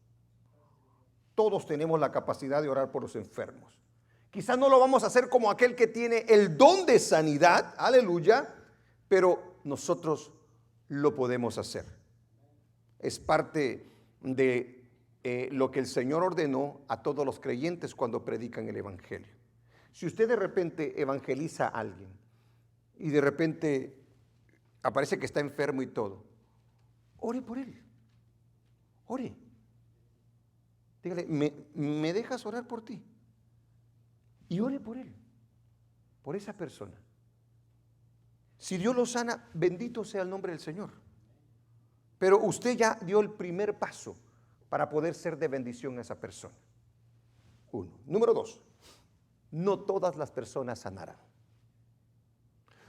Todos tenemos la capacidad de orar por los enfermos. Quizás no lo vamos a hacer como aquel que tiene el don de sanidad, aleluya, pero nosotros lo podemos hacer. Es parte de lo que el Señor ordenó a todos los creyentes cuando predican el evangelio. Si usted de repente evangeliza a alguien y de repente aparece que está enfermo y todo, ore por él. Ore. Dígale, ¿me dejas orar por ti? Y ore por él, por esa persona. Si Dios lo sana, bendito sea el nombre del Señor. Pero usted ya dio el primer paso para poder ser de bendición a esa persona. 1. Número 2. No todas las personas sanarán.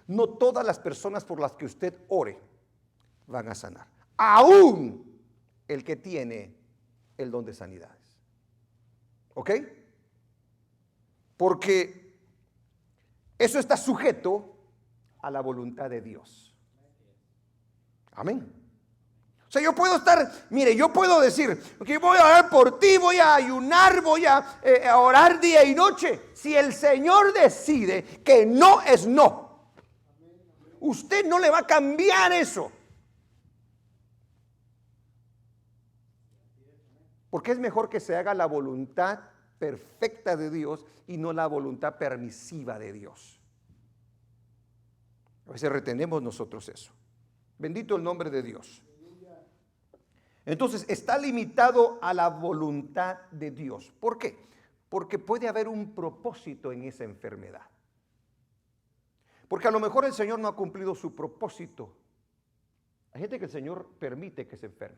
No todas las personas por las que usted ore van a sanar. Aún el que tiene el don de sanidades. ¿Ok? Porque eso está sujeto a la voluntad de Dios. Amén. O sea, yo puedo estar, mire, yo puedo decir que voy a orar por ti, voy a ayunar, voy a orar día y noche. Si el Señor decide que no es no, usted no le va a cambiar eso. Porque es mejor que se haga la voluntad perfecta de Dios y no la voluntad permisiva de Dios. A veces retenemos nosotros eso. Bendito el nombre de Dios. Entonces está limitado a la voluntad de Dios. ¿Por qué? Porque puede haber un propósito en esa enfermedad. Porque a lo mejor el Señor no ha cumplido su propósito. Hay gente que el Señor permite que se enferme.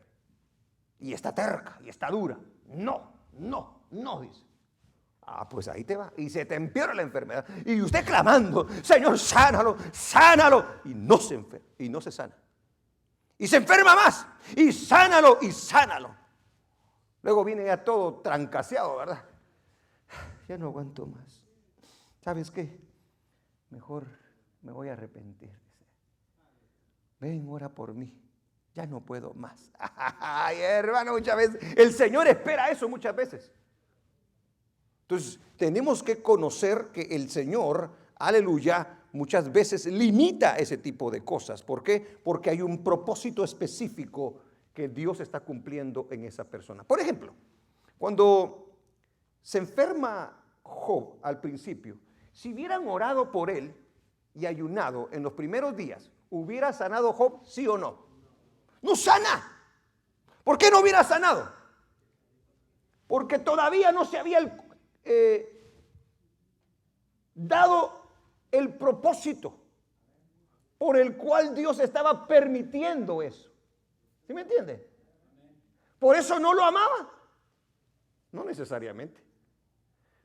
Y está terca, y está dura. No, dice. Ah, pues ahí te va. Y se te empeora la enfermedad. Y usted clamando, Señor, sánalo, sánalo. Y no se enferma, y no se sana. Y se enferma más. Y sánalo, y sánalo. Luego viene ya todo trancaseado, ¿verdad? Ya no aguanto más. ¿Sabes qué? Mejor me voy a arrepentir. Ven, ora por mí. Ya no puedo más. Ay, hermano, muchas veces el Señor espera eso muchas veces. Entonces, tenemos que conocer que el Señor, aleluya, muchas veces limita ese tipo de cosas. ¿Por qué? Porque hay un propósito específico que Dios está cumpliendo en esa persona. Por ejemplo, cuando se enferma Job al principio, si hubieran orado por él y ayunado en los primeros días, ¿hubiera sanado Job, sí o no? No sana. ¿Por qué no hubiera sanado? Porque todavía no se había dado el propósito por el cual Dios estaba permitiendo eso. ¿Sí me entiende? Por eso no lo amaba. No necesariamente.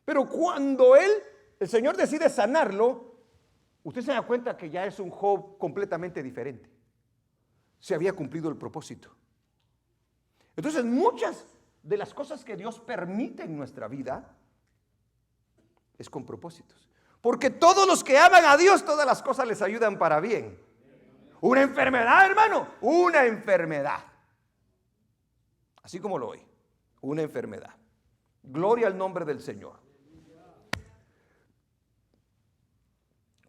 Pero cuando el Señor decide sanarlo, usted se da cuenta que ya es un Job completamente diferente. Se había cumplido el propósito. Entonces, muchas de las cosas que Dios permite en nuestra vida es con propósitos. Porque todos los que aman a Dios, todas las cosas les ayudan para bien. Una enfermedad, hermano, una enfermedad. Así como lo oí, una enfermedad. Gloria al nombre del Señor.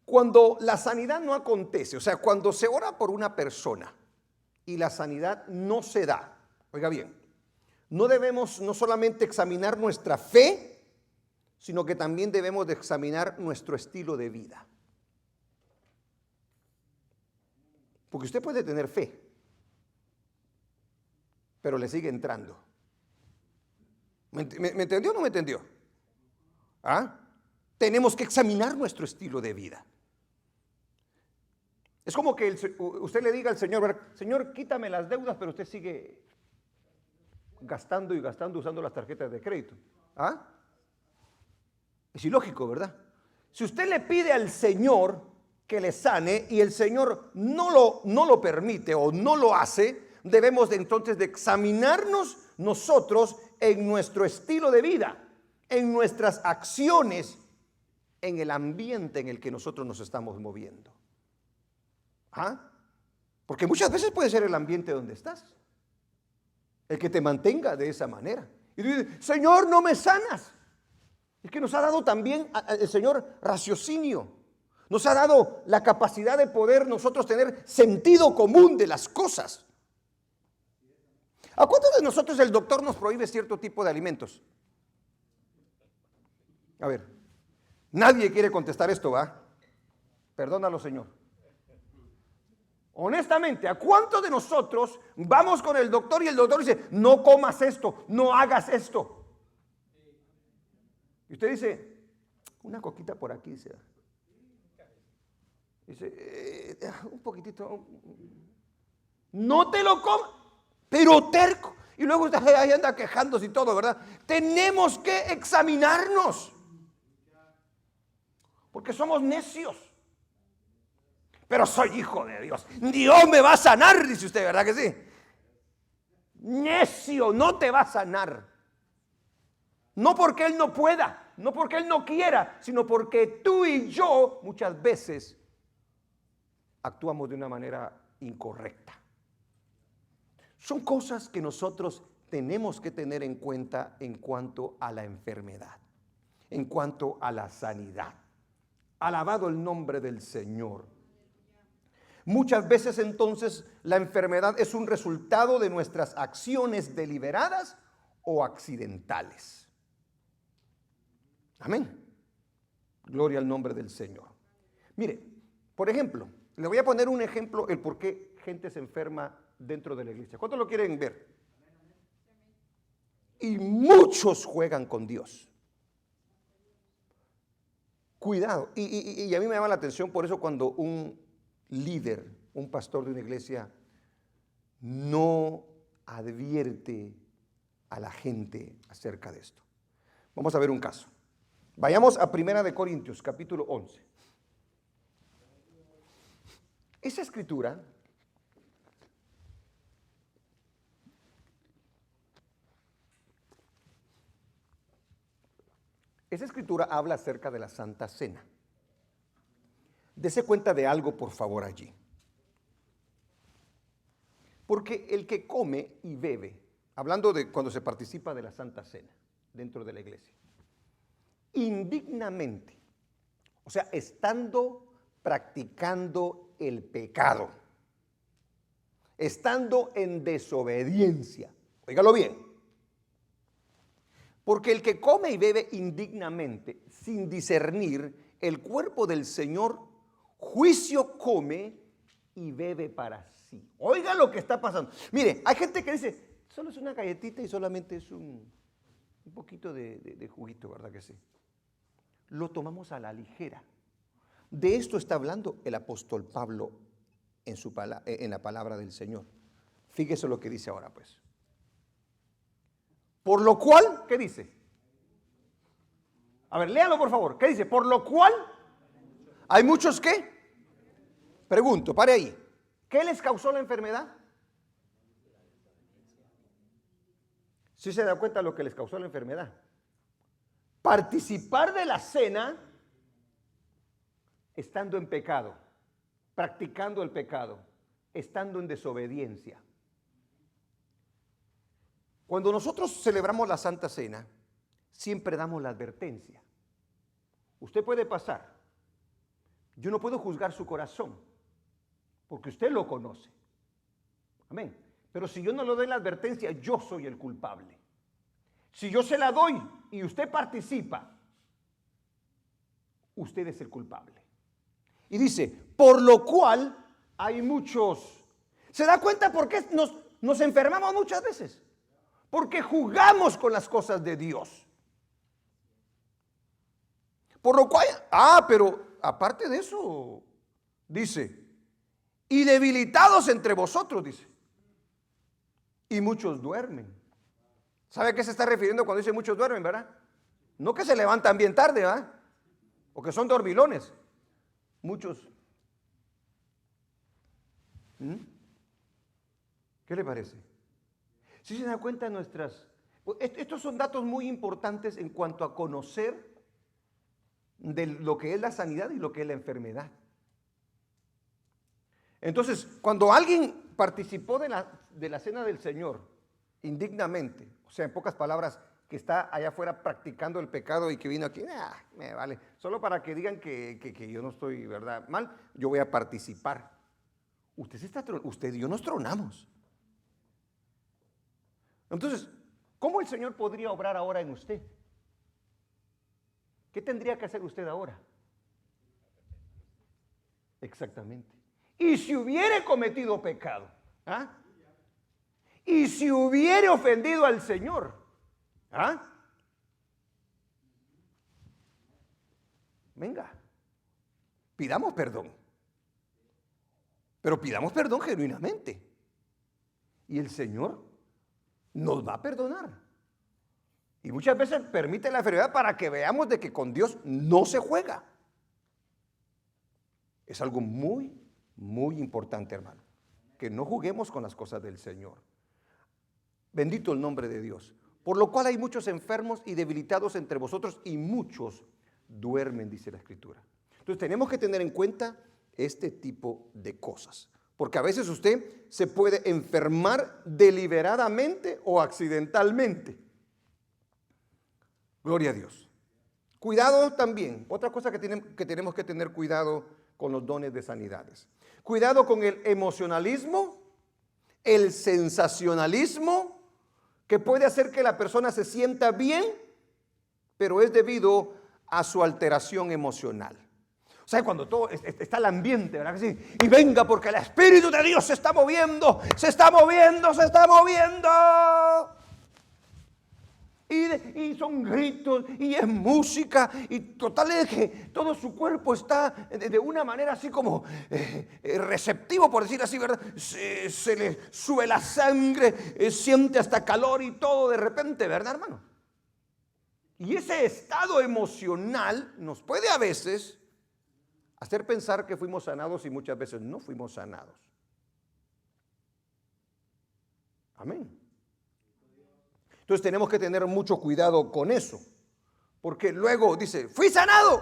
Cuando la sanidad no acontece, o sea, cuando se ora por una persona y la sanidad no se da, oiga bien, no debemos no solamente examinar nuestra fe, sino que también debemos de examinar nuestro estilo de vida. Porque usted puede tener fe, pero le sigue entrando. ¿Me entendió o no me entendió? ¿Ah? Tenemos que examinar nuestro estilo de vida. Es como que usted le diga al Señor, Señor, quítame las deudas, pero usted sigue gastando y gastando usando las tarjetas de crédito. ¿Ah? Es ilógico, ¿verdad? Si usted le pide al Señor que le sane y el Señor no lo permite o no lo hace, debemos entonces de examinarnos nosotros en nuestro estilo de vida, en nuestras acciones, en el ambiente en el que nosotros nos estamos moviendo. ¿Ah? Porque muchas veces puede ser el ambiente donde estás el que te mantenga de esa manera. Y tú dices, Señor, no me sanas. Es que nos ha dado también el Señor raciocinio. Nos ha dado la capacidad de poder nosotros tener sentido común de las cosas. ¿A cuántos de nosotros el doctor nos prohíbe cierto tipo de alimentos? A ver, nadie quiere contestar esto, ¿va? Perdónalo, Señor. Honestamente, ¿a cuántos de nosotros vamos con el doctor y el doctor dice, no comas esto, no hagas esto? Y usted dice, una coquita por aquí, dice, un poquitito, no te lo comas, pero terco. Y luego usted ahí anda quejándose y todo, ¿verdad? Tenemos que examinarnos, porque somos necios. Pero soy hijo de Dios. Dios me va a sanar, dice usted, ¿verdad que sí? Necio, no te va a sanar. No porque Él no pueda, no porque Él no quiera, sino porque tú y yo muchas veces actuamos de una manera incorrecta. Son cosas que nosotros tenemos que tener en cuenta en cuanto a la enfermedad, en cuanto a la sanidad. Alabado el nombre del Señor. Muchas veces entonces la enfermedad es un resultado de nuestras acciones deliberadas o accidentales. Amén. Gloria al nombre del Señor. Mire, por ejemplo, le voy a poner un ejemplo el por qué gente se enferma dentro de la iglesia. ¿Cuántos lo quieren ver? Y muchos juegan con Dios. Cuidado. Y a mí me llama la atención por eso cuando un líder, un pastor de una iglesia, no advierte a la gente acerca de esto. Vamos a ver un caso. Vayamos a 1 Corintios, capítulo 11. Esa escritura habla acerca de la Santa Cena. Dese cuenta de algo, por favor, allí. Porque el que come y bebe, hablando de cuando se participa de la Santa Cena dentro de la iglesia, indignamente, o sea, estando practicando el pecado, estando en desobediencia, óigalo bien, porque el que come y bebe indignamente, sin discernir el cuerpo del Señor, juicio come y bebe para sí. Oiga lo que está pasando. Mire, hay gente que dice, solo es una galletita y solamente es un poquito de juguito, ¿verdad que sí? Lo tomamos a la ligera. De esto está hablando el apóstol Pablo en la palabra del Señor. Fíjese lo que dice ahora, pues. Por lo cual, ¿qué dice? A ver, léalo por favor. ¿Qué dice? Por lo cual, ¿hay muchos qué? Pregunto, pare ahí. ¿Qué les causó la enfermedad? ¿Sí se da cuenta de lo que les causó la enfermedad? Participar de la cena estando en pecado, practicando el pecado, estando en desobediencia. Cuando nosotros celebramos la Santa Cena, siempre damos la advertencia. Usted puede pasar. Yo no puedo juzgar su corazón, porque usted lo conoce. Amén. Pero si yo no le doy la advertencia, yo soy el culpable. Si yo se la doy y usted participa, usted es el culpable. Y dice, por lo cual hay muchos. ¿Se da cuenta por qué nos enfermamos muchas veces? Porque jugamos con las cosas de Dios. Por lo cual, pero aparte de eso, dice, y debilitados entre vosotros, dice, y muchos duermen. ¿Sabe a qué se está refiriendo cuando dice muchos duermen, verdad? No que se levantan bien tarde, ¿verdad? O que son dormilones. Muchos. ¿Qué le parece? Si se da cuenta estos son datos muy importantes en cuanto a conocer de lo que es la sanidad y lo que es la enfermedad. Entonces, cuando alguien participó de la cena del Señor indignamente, o sea, en pocas palabras, que está allá afuera practicando el pecado y que vino aquí, me vale, solo para que digan que yo no estoy, ¿verdad?, mal, yo voy a participar. Usted y yo nos tronamos. Entonces, ¿cómo el Señor podría obrar ahora en usted? ¿Qué tendría que hacer usted ahora? Exactamente. Y si hubiere cometido pecado, y si hubiere ofendido al Señor, venga, pidamos perdón, pero pidamos perdón genuinamente, y el Señor nos va a perdonar. Y muchas veces permite la enfermedad para que veamos de que con Dios no se juega. Es algo muy, muy importante, hermano, que no juguemos con las cosas del Señor. Bendito el nombre de Dios. Por lo cual hay muchos enfermos y debilitados entre vosotros y muchos duermen, dice la Escritura. Entonces tenemos que tener en cuenta este tipo de cosas. Porque a veces usted se puede enfermar deliberadamente o accidentalmente. Gloria a Dios. Cuidado también. Otra cosa que tenemos que tener cuidado con los dones de sanidades. Cuidado con el emocionalismo, el sensacionalismo, que puede hacer que la persona se sienta bien, pero es debido a su alteración emocional. O sea, cuando todo está el ambiente, ¿verdad que sí? Y venga, porque el Espíritu de Dios se está moviendo, se está moviendo, se está moviendo. Y son gritos, y es música, y total es que todo su cuerpo está de una manera así como receptivo, por decir así, ¿verdad? Se le sube la sangre, siente hasta calor y todo de repente, ¿verdad, hermano? Y ese estado emocional nos puede a veces hacer pensar que fuimos sanados y muchas veces no fuimos sanados. Amén. Entonces tenemos que tener mucho cuidado con eso, porque luego dice, fui sanado,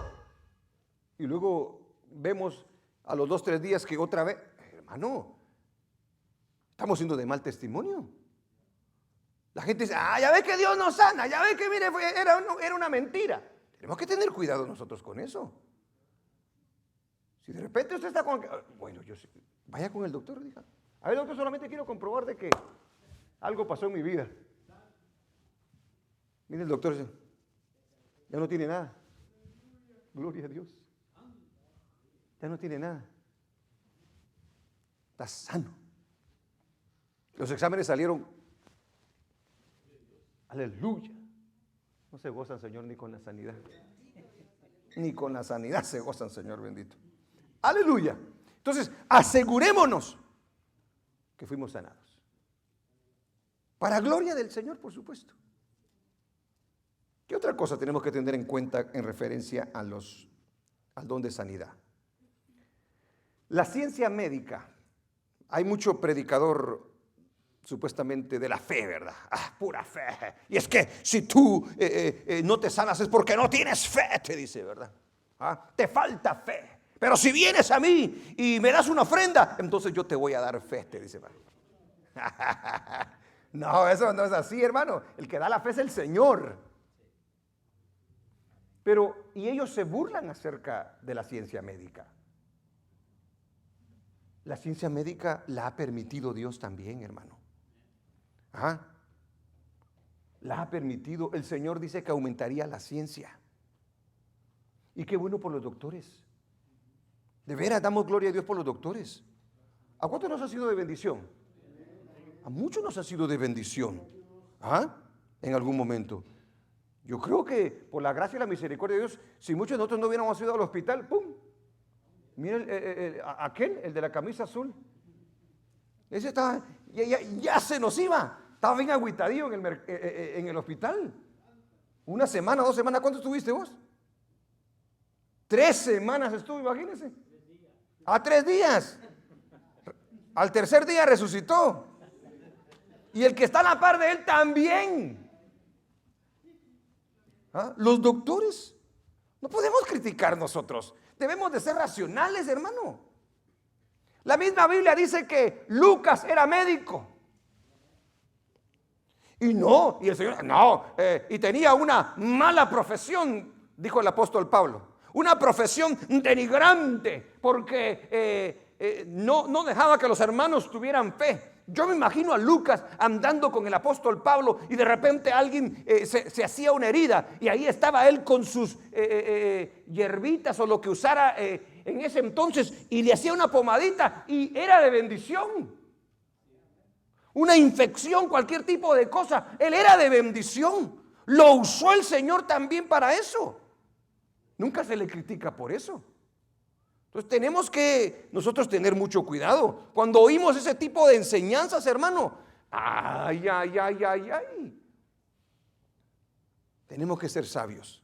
y luego vemos a los 2 o 3 días que otra vez, hermano, estamos siendo de mal testimonio. La gente dice, ya ve que Dios nos sana, ya ve que mire, era una mentira. Tenemos que tener cuidado nosotros con eso. Si de repente usted está con, bueno, vaya con el doctor, diga, a ver, doctor, solamente quiero comprobar de que algo pasó en mi vida. Mire, el doctor dice, ya no tiene nada. Gloria a Dios. Ya no tiene nada. Está sano. Los exámenes salieron. Aleluya. No se gozan, Señor, ni con la sanidad. Ni con la sanidad se gozan, Señor bendito. Aleluya. Entonces, asegurémonos que fuimos sanados. Para gloria del Señor, por supuesto. ¿Qué otra cosa tenemos que tener en cuenta en referencia al don de sanidad? La ciencia médica. Hay mucho predicador supuestamente de la fe, ¿verdad? Pura fe. Y es que si tú no te sanas es porque no tienes fe, te dice, ¿verdad? Te falta fe. Pero si vienes a mí y me das una ofrenda, entonces yo te voy a dar fe, te dice. No, eso no es así, hermano. El que da la fe es el Señor. Pero, y ellos se burlan acerca de la ciencia médica. La ciencia médica la ha permitido Dios también, hermano. La ha permitido. El Señor dice que aumentaría la ciencia. Y qué bueno por los doctores. De veras, damos gloria a Dios por los doctores. ¿A cuántos nos ha sido de bendición? A muchos nos ha sido de bendición. En algún momento. Yo creo que por la gracia y la misericordia de Dios, si muchos de nosotros no hubiéramos ido al hospital, ¡pum! Mira aquel, el de la camisa azul. Ese estaba, ya se nos iba. Estaba bien agüitadillo en el hospital. 1 semana, 2 semanas. ¿Cuánto estuviste vos? 3 semanas estuvo, imagínense. 3 días. Al tercer día resucitó. Y el que está a la par de él también. Los doctores. No podemos criticar nosotros. Debemos de ser racionales, hermano. La misma Biblia dice que Lucas era médico. Y el Señor, y tenía una mala profesión, dijo el apóstol Pablo. Una profesión denigrante, porque no dejaba que los hermanos tuvieran fe. Yo me imagino a Lucas andando con el apóstol Pablo y de repente alguien se hacía una herida y ahí estaba él con sus hierbitas o lo que usara en ese entonces y le hacía una pomadita y era de bendición. Una infección, cualquier tipo de cosa, él era de bendición. Lo usó el Señor también para eso. Nunca se le critica por eso. Entonces tenemos que nosotros tener mucho cuidado cuando oímos ese tipo de enseñanzas, hermano. Ay. Tenemos que ser sabios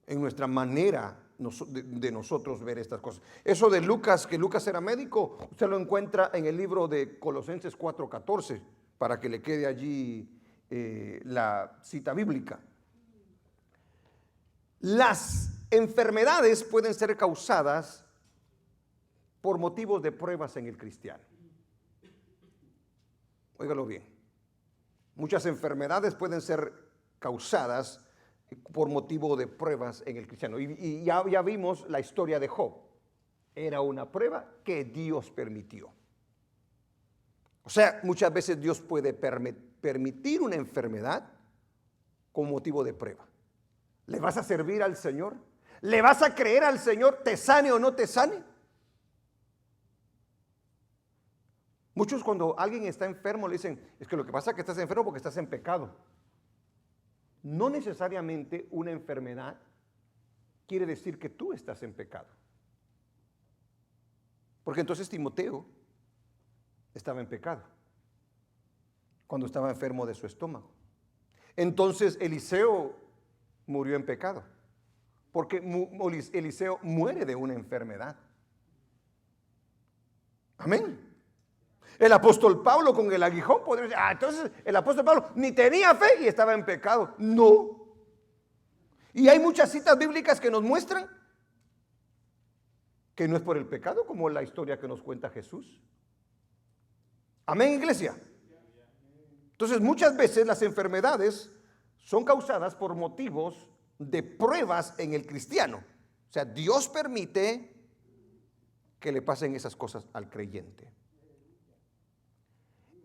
en nuestra manera de nosotros ver estas cosas. Eso de Lucas, que Lucas era médico, usted lo encuentra en el libro de Colosenses 4:14, para que le quede allí la cita bíblica. Las enfermedades pueden ser causadas por motivos de pruebas en el cristiano. Óigalo bien. Muchas enfermedades pueden ser causadas por motivo de pruebas en el cristiano. Y ya vimos la historia de Job. Era una prueba que Dios permitió. O sea, muchas veces Dios puede permitir una enfermedad con motivo de prueba. ¿Le vas a servir al Señor? ¿Le vas a creer al Señor, te sane o no te sane? Muchos cuando alguien está enfermo le dicen, es que lo que pasa es que estás enfermo porque estás en pecado. No necesariamente una enfermedad quiere decir que tú estás en pecado. Porque entonces Timoteo estaba en pecado cuando estaba enfermo de su estómago. Entonces Eliseo murió en pecado porque Eliseo muere de una enfermedad. Amén. El apóstol Pablo con el aguijón podría decir, entonces el apóstol Pablo ni tenía fe y estaba en pecado. No. Y hay muchas citas bíblicas que nos muestran que no es por el pecado, como la historia que nos cuenta Jesús. Amén, iglesia. Entonces muchas veces las enfermedades son causadas por motivos de pruebas en el cristiano. O sea, Dios permite que le pasen esas cosas al creyente.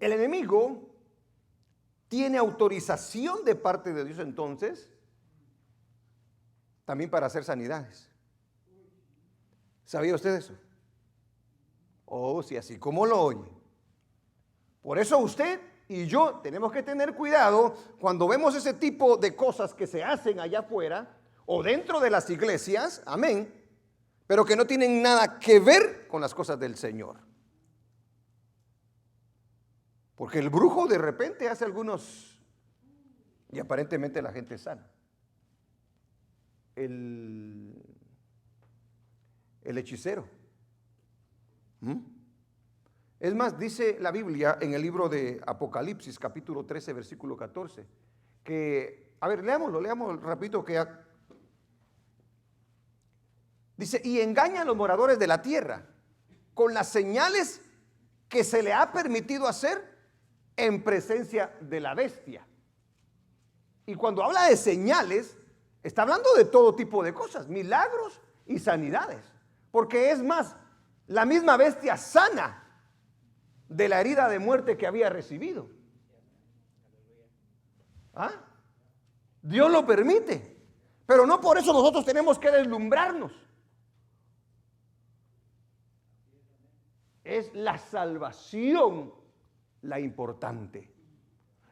El enemigo tiene autorización de parte de Dios entonces también para hacer sanidades. ¿Sabía usted eso? Oh, sí, así como lo oye. Por eso usted y yo tenemos que tener cuidado cuando vemos ese tipo de cosas que se hacen allá afuera o dentro de las iglesias, amén, pero que no tienen nada que ver con las cosas del Señor. Porque el brujo de repente hace algunos y aparentemente la gente es sana. El hechicero. Es más, dice la Biblia en el libro de Apocalipsis, capítulo 13, versículo 14, que, a ver, leamos rapidito que dice, y engañan a los moradores de la tierra con las señales que se le ha permitido hacer en presencia de la bestia. Y cuando habla de señales, está hablando de todo tipo de cosas, milagros y sanidades. Porque es más, la misma bestia sana de la herida de muerte que había recibido. Dios lo permite, pero no por eso nosotros tenemos que deslumbrarnos. Es la salvación la importante.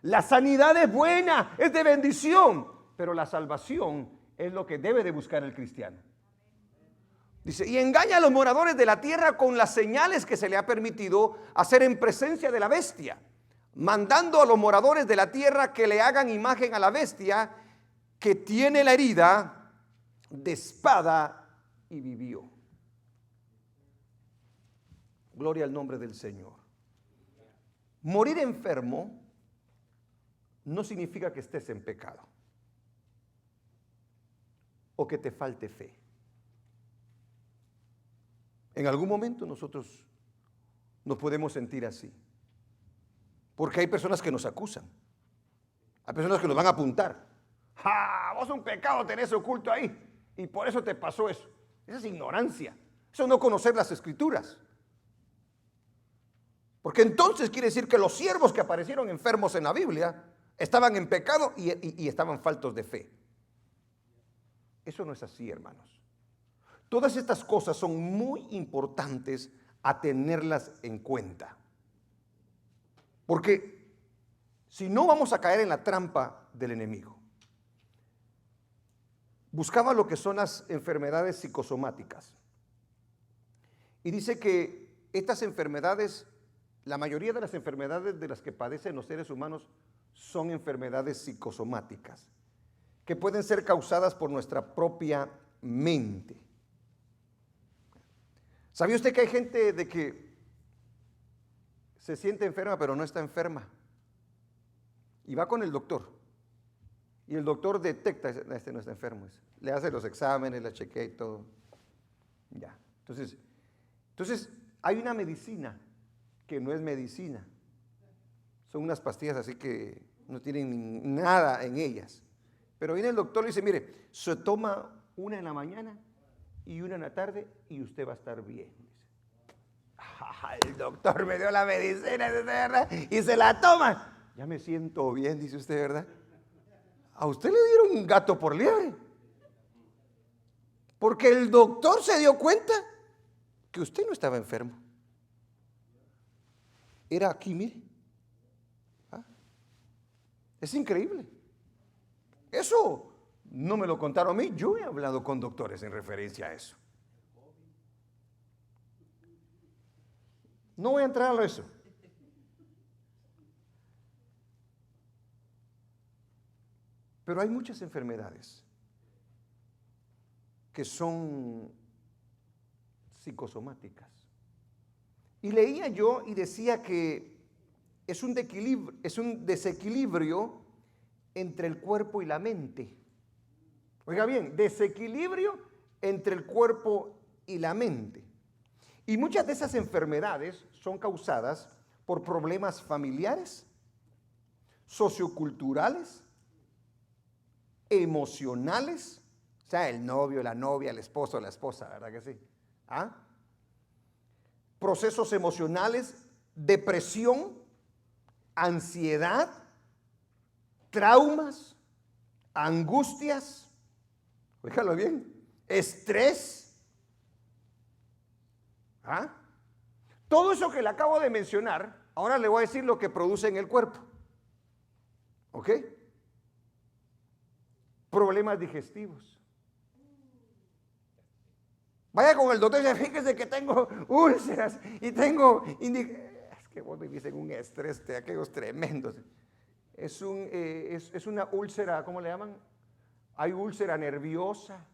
La sanidad es buena, es de bendición, pero la salvación es lo que debe de buscar el cristiano. Dice, y engaña a los moradores de la tierra con las señales que se le ha permitido hacer en presencia de la bestia, mandando a los moradores de la tierra que le hagan imagen a la bestia que tiene la herida de espada y vivió. Gloria al nombre del Señor. Morir enfermo no significa que estés en pecado o que te falte fe. En algún momento nosotros nos podemos sentir así, porque hay personas que nos acusan, hay personas que nos van a apuntar. Vos un pecado tenés oculto ahí y por eso te pasó eso. Esa es ignorancia, eso es no conocer las escrituras. Porque entonces quiere decir que los siervos que aparecieron enfermos en la Biblia estaban en pecado y estaban faltos de fe. Eso no es así, hermanos. Todas estas cosas son muy importantes a tenerlas en cuenta. Porque si no vamos a caer en la trampa del enemigo. Buscaba lo que son las enfermedades psicosomáticas. Y dice que estas enfermedades, la mayoría de las enfermedades de las que padecen los seres humanos son enfermedades psicosomáticas, que pueden ser causadas por nuestra propia mente. ¿Sabía usted que hay gente de que se siente enferma pero no está enferma? Y va con el doctor. Y el doctor detecta, este no está enfermo. Le hace los exámenes, la chequea y todo. Ya. Entonces hay una medicina que no es medicina. Son unas pastillas así que no tienen nada en ellas. Pero viene el doctor y dice, mire, se toma una en la mañana y una en la tarde y usted va a estar bien. El doctor me dio la medicina, ¿verdad? Y se la toma. Ya me siento bien, dice usted, ¿verdad? A usted le dieron un gato por liebre. Porque el doctor se dio cuenta que usted no estaba enfermo. Era aquí, mire. ¿Ah? Es increíble. Eso no me lo contaron a mí. Yo he hablado con doctores en referencia a eso. No voy a entrar a eso. Pero hay muchas enfermedades que son psicosomáticas. Y leía yo y decía que es un desequilibrio entre el cuerpo y la mente. Oiga bien, desequilibrio entre el cuerpo y la mente. Y muchas de esas enfermedades son causadas por problemas familiares, socioculturales, emocionales, o sea, el novio, la novia, el esposo, la esposa, ¿verdad que sí? ¿Ah? Procesos emocionales, depresión, ansiedad, traumas, angustias, oígalo bien, estrés. ¿Ah? Todo eso que le acabo de mencionar, ahora le voy a decir lo que produce en el cuerpo. ¿Ok? Problemas digestivos. Vaya con el doctor y fíjese que tengo úlceras y tengo... Es que vos vivís en un estrés de aquellos tremendos. Es una úlcera, ¿cómo le llaman? Hay úlcera nerviosa,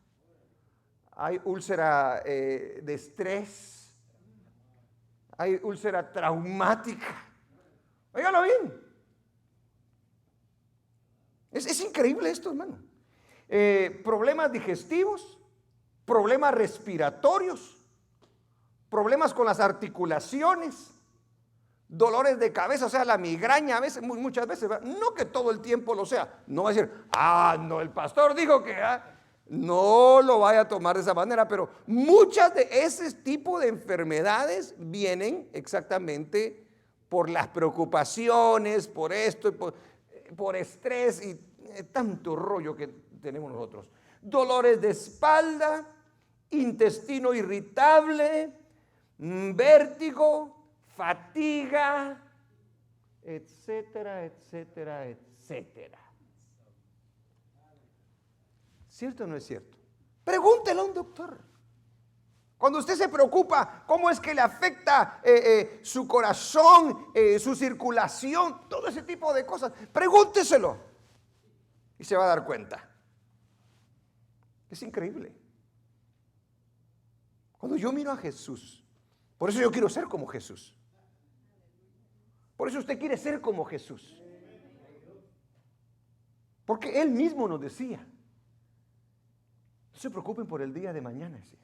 hay úlcera de estrés, hay úlcera traumática. Óigalo bien. Es increíble esto, hermano. Problemas digestivos, problemas respiratorios, problemas con las articulaciones, dolores de cabeza, o sea, la migraña a veces, muchas veces, no que todo el tiempo lo sea. No va a decir, no, el pastor dijo que... No lo vaya a tomar de esa manera, pero muchas de ese tipo de enfermedades vienen exactamente por las preocupaciones, por esto, por estrés y tanto rollo que tenemos nosotros. Dolores de espalda, intestino irritable, vértigo, fatiga, etcétera, etcétera, etcétera. ¿Cierto o no es cierto? Pregúntele a un doctor. Cuando usted se preocupa, ¿cómo es que le afecta su corazón, su circulación, todo ese tipo de cosas? Pregúnteselo y se va a dar cuenta. Es increíble. Cuando yo miro a Jesús, por eso yo quiero ser como Jesús. Por eso usted quiere ser como Jesús. Porque Él mismo nos decía, no se preocupen por el día de mañana, decía.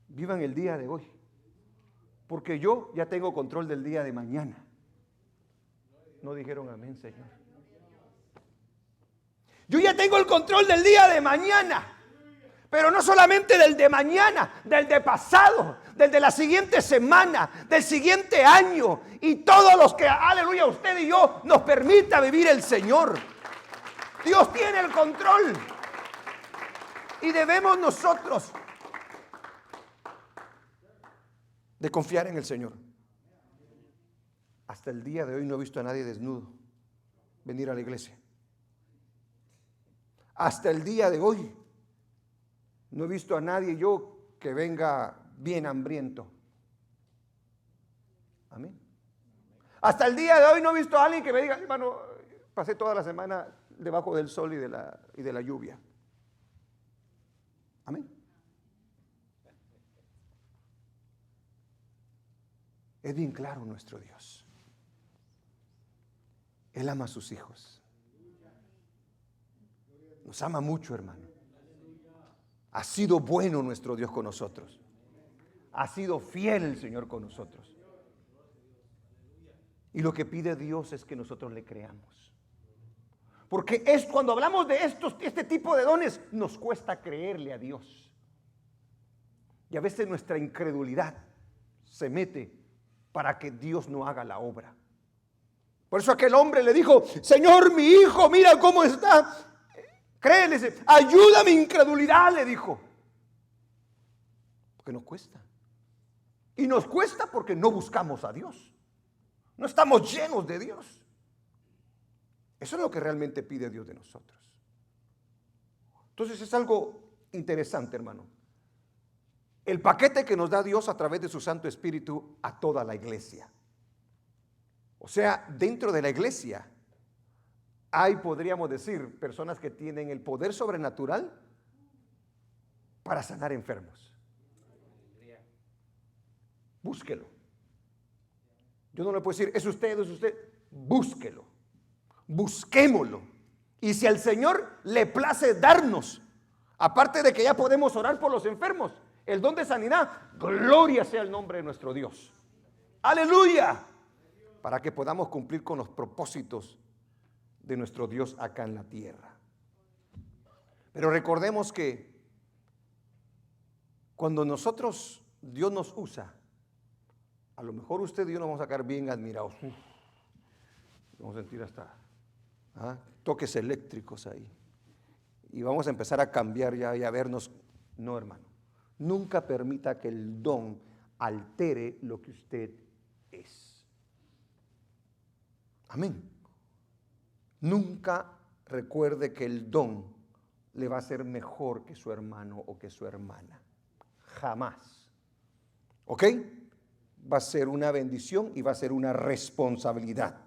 Vivan el día de hoy, porque yo ya tengo control del día de mañana. No dijeron amén, Señor. Yo ya tengo el control del día de mañana, pero no solamente del de mañana, del de pasado, del de la siguiente semana, del siguiente año y todos los que, aleluya, usted y yo nos permita vivir el Señor. Dios tiene el control y debemos nosotros de confiar en el Señor. Hasta el día de hoy no he visto a nadie desnudo venir a la iglesia. Hasta el día de hoy no he visto a nadie yo que venga bien hambriento. Amén. Hasta el día de hoy no he visto a alguien que me diga, hermano, pasé toda la semana debajo del sol y de la lluvia. Amén. Es bien claro nuestro Dios. Él ama a sus hijos. Nos ama mucho, hermano. Ha sido bueno nuestro Dios con nosotros. Ha sido fiel el Señor con nosotros. Y lo que pide Dios es que nosotros le creamos. Porque es cuando hablamos de este tipo de dones, nos cuesta creerle a Dios. Y a veces nuestra incredulidad se mete para que Dios no haga la obra. Por eso aquel hombre le dijo: Señor, mi hijo, mira cómo está. Créele, ayuda a mi incredulidad, le dijo. Porque nos cuesta. Y nos cuesta porque no buscamos a Dios. No estamos llenos de Dios. Eso es lo que realmente pide Dios de nosotros. Entonces es algo interesante, hermano. El paquete que nos da Dios a través de su Santo Espíritu a toda la iglesia. O sea, dentro de la iglesia hay, podríamos decir, personas que tienen el poder sobrenatural para sanar enfermos. Búsquelo. Yo no le puedo decir, es usted. Búsquelo. Busquémoslo. Y si al Señor le place darnos, aparte de que ya podemos orar por los enfermos, el don de sanidad, gloria sea el nombre de nuestro Dios. Aleluya. Para que podamos cumplir con los propósitos de nuestro Dios acá en la tierra. Pero recordemos que cuando Dios nos usa, a lo mejor usted y yo nos vamos a sacar bien admirados. Vamos a sentir hasta toques eléctricos ahí. Y vamos a empezar a cambiar ya y a vernos. No, hermano. Nunca permita que el don altere lo que usted es. Amén. Nunca recuerde que el don le va a ser mejor que su hermano o que su hermana. Jamás. ¿Ok? Va a ser una bendición y va a ser una responsabilidad.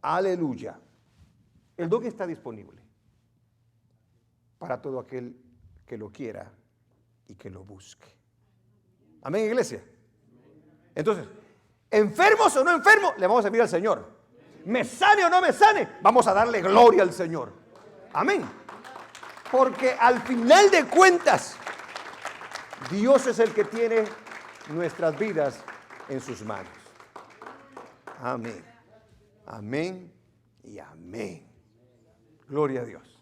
Aleluya. El don está disponible para todo aquel que lo quiera y que lo busque. Amén, iglesia. Entonces, enfermos o no enfermos, le vamos a servir al Señor. Me sane o no me sane, vamos a darle gloria al Señor. Amén. Porque al final de cuentas, Dios es el que tiene nuestras vidas en sus manos. Amén. Amén y amén. Gloria a Dios.